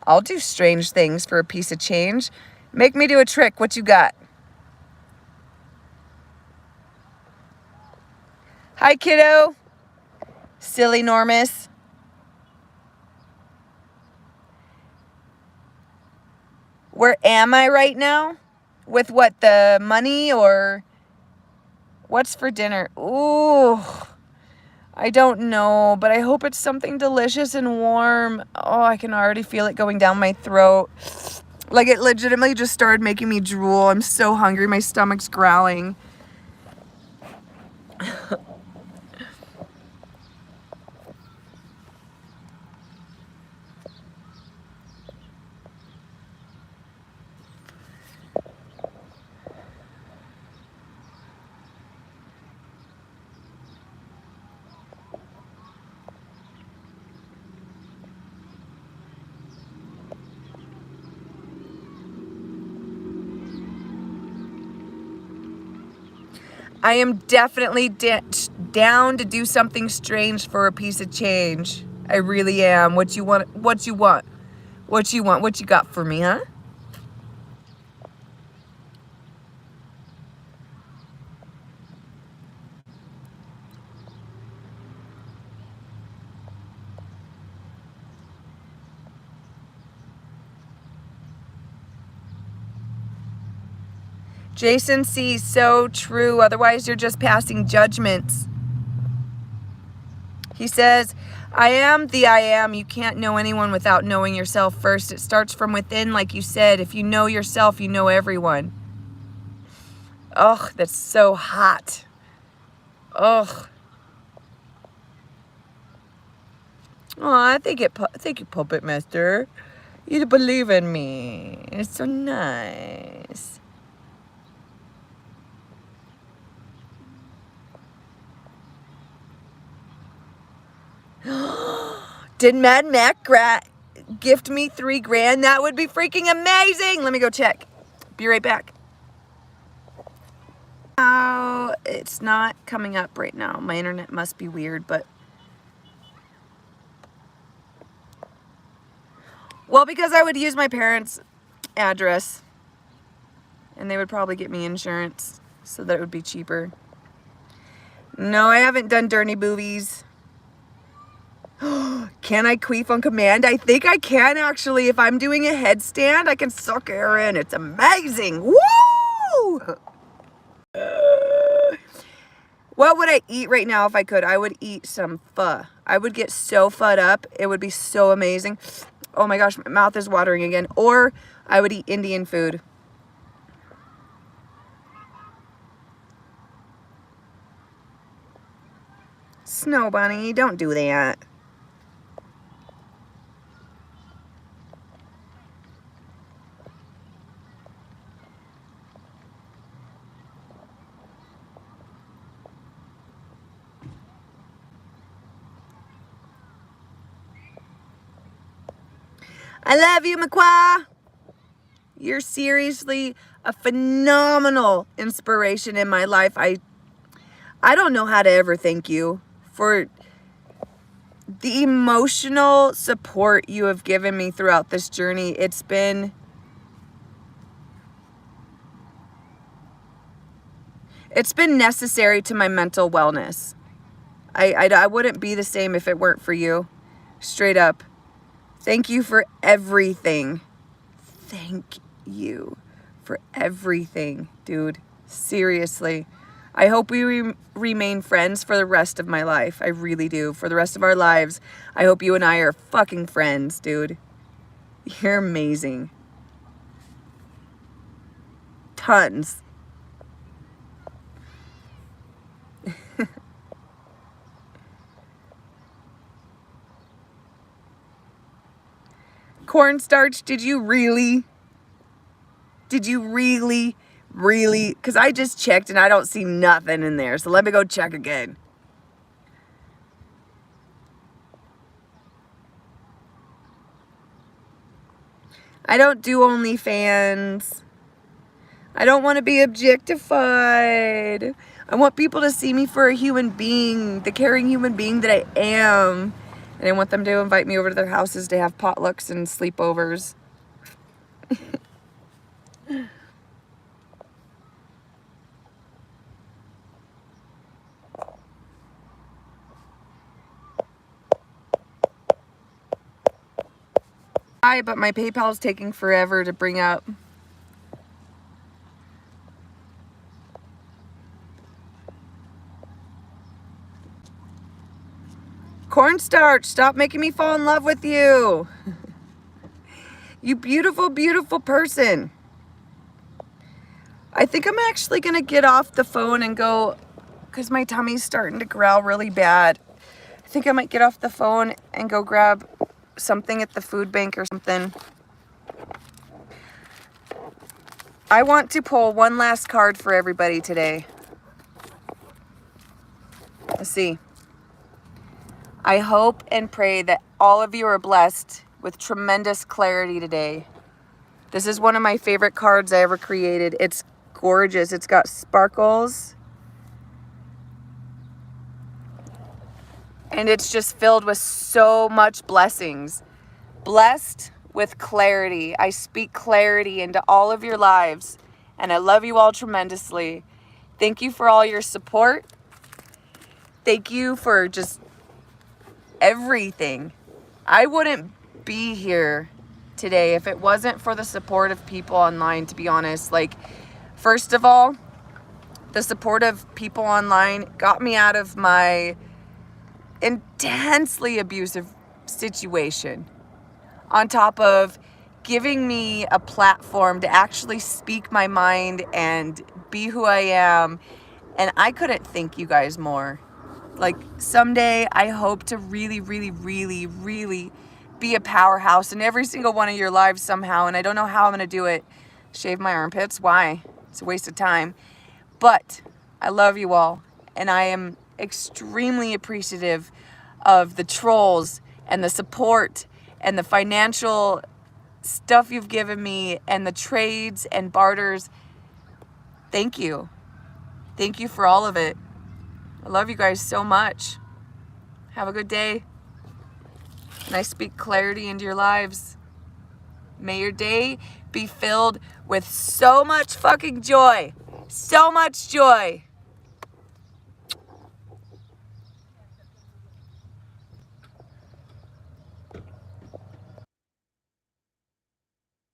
I'll do strange things for a piece of change. Make me do a trick. What you got? Hi, kiddo. Silly Normus. Where am I right now? With what, the money or what's for dinner? Ooh, I don't know, but I hope it's something delicious and warm. Oh, I can already feel it going down my throat. Like it legitimately just started making me drool. I'm so hungry. My stomach's growling. I am definitely down to do something strange for a piece of change. I really am. What you want? What you want? What you want? What you got for me, huh? Jason C. So true. Otherwise, you're just passing judgments. He says, I am the I am. You can't know anyone without knowing yourself first. It starts from within, like you said. If you know yourself, you know everyone. Ugh, that's so hot. Ugh. Aw, thank you, Puppet Master. You believe in me. It's so nice. Did Mad Mac gift me $3,000? That would be freaking amazing. Let me go check. Be right back. Oh, it's not coming up right now. My internet must be weird, but well, because I would use my parents' address and they would probably get me insurance so that it would be cheaper. No, I haven't done dirty movies. Can I queef on command? I think I can, actually. If I'm doing a headstand, I can suck air in. It's amazing. Woo! What would I eat right now if I could? I would eat some pho. I would get so pho'd up. It would be so amazing. Oh my gosh, my mouth is watering again. Or I would eat Indian food. Snow Bunny, don't do that. I love you, Makwa. You're seriously a phenomenal inspiration in my life. I don't know how to ever thank you for the emotional support you have given me throughout this journey. It's been necessary to my mental wellness. I wouldn't be the same if it weren't for you. Straight up. Thank you for everything. Thank you for everything, dude. Seriously. I hope we remain friends for the rest of my life. I really do. For the rest of our lives, I hope you and I are fucking friends, dude. You're amazing. Tons. Cornstarch, did you really? Did you really? Because I just checked and I don't see nothing in there. So let me go check again. I don't do OnlyFans. I don't want to be objectified. I want people to see me for a human being, the caring human being that I am. And I want them to invite me over to their houses to have potlucks and sleepovers. But my PayPal is taking forever to bring up. Cornstarch, stop making me fall in love with you. You beautiful, beautiful person. I think I'm actually going to get off the phone and go, because my tummy's starting to growl really bad. I think I might get off the phone and go grab something at the food bank or something. I want to pull one last card for everybody today. Let's see. I hope and pray that all of you are blessed with tremendous clarity today. This is one of my favorite cards I ever created. It's gorgeous. It's got sparkles. And it's just filled with so much blessings. Blessed with clarity. I speak clarity into all of your lives. And I love you all tremendously. Thank you for all your support. Thank you for just everything. I wouldn't be here today if it wasn't for the support of people online, to be honest. Like, first of all, the support of people online got me out of my intensely abusive situation, on top of giving me a platform to actually speak my mind and be who I am. And I couldn't thank you guys more. Like, someday I hope to really, really, really, really be a powerhouse in every single one of your lives somehow. And I don't know how I'm going to do it. Shave my armpits? Why? It's a waste of time. But I love you all. And I am extremely appreciative of the trolls and the support and the financial stuff you've given me and the trades and barters. Thank you. Thank you for all of it. I love you guys so much. Have a good day. And I speak clarity into your lives. May your day be filled with so much fucking joy. So much joy.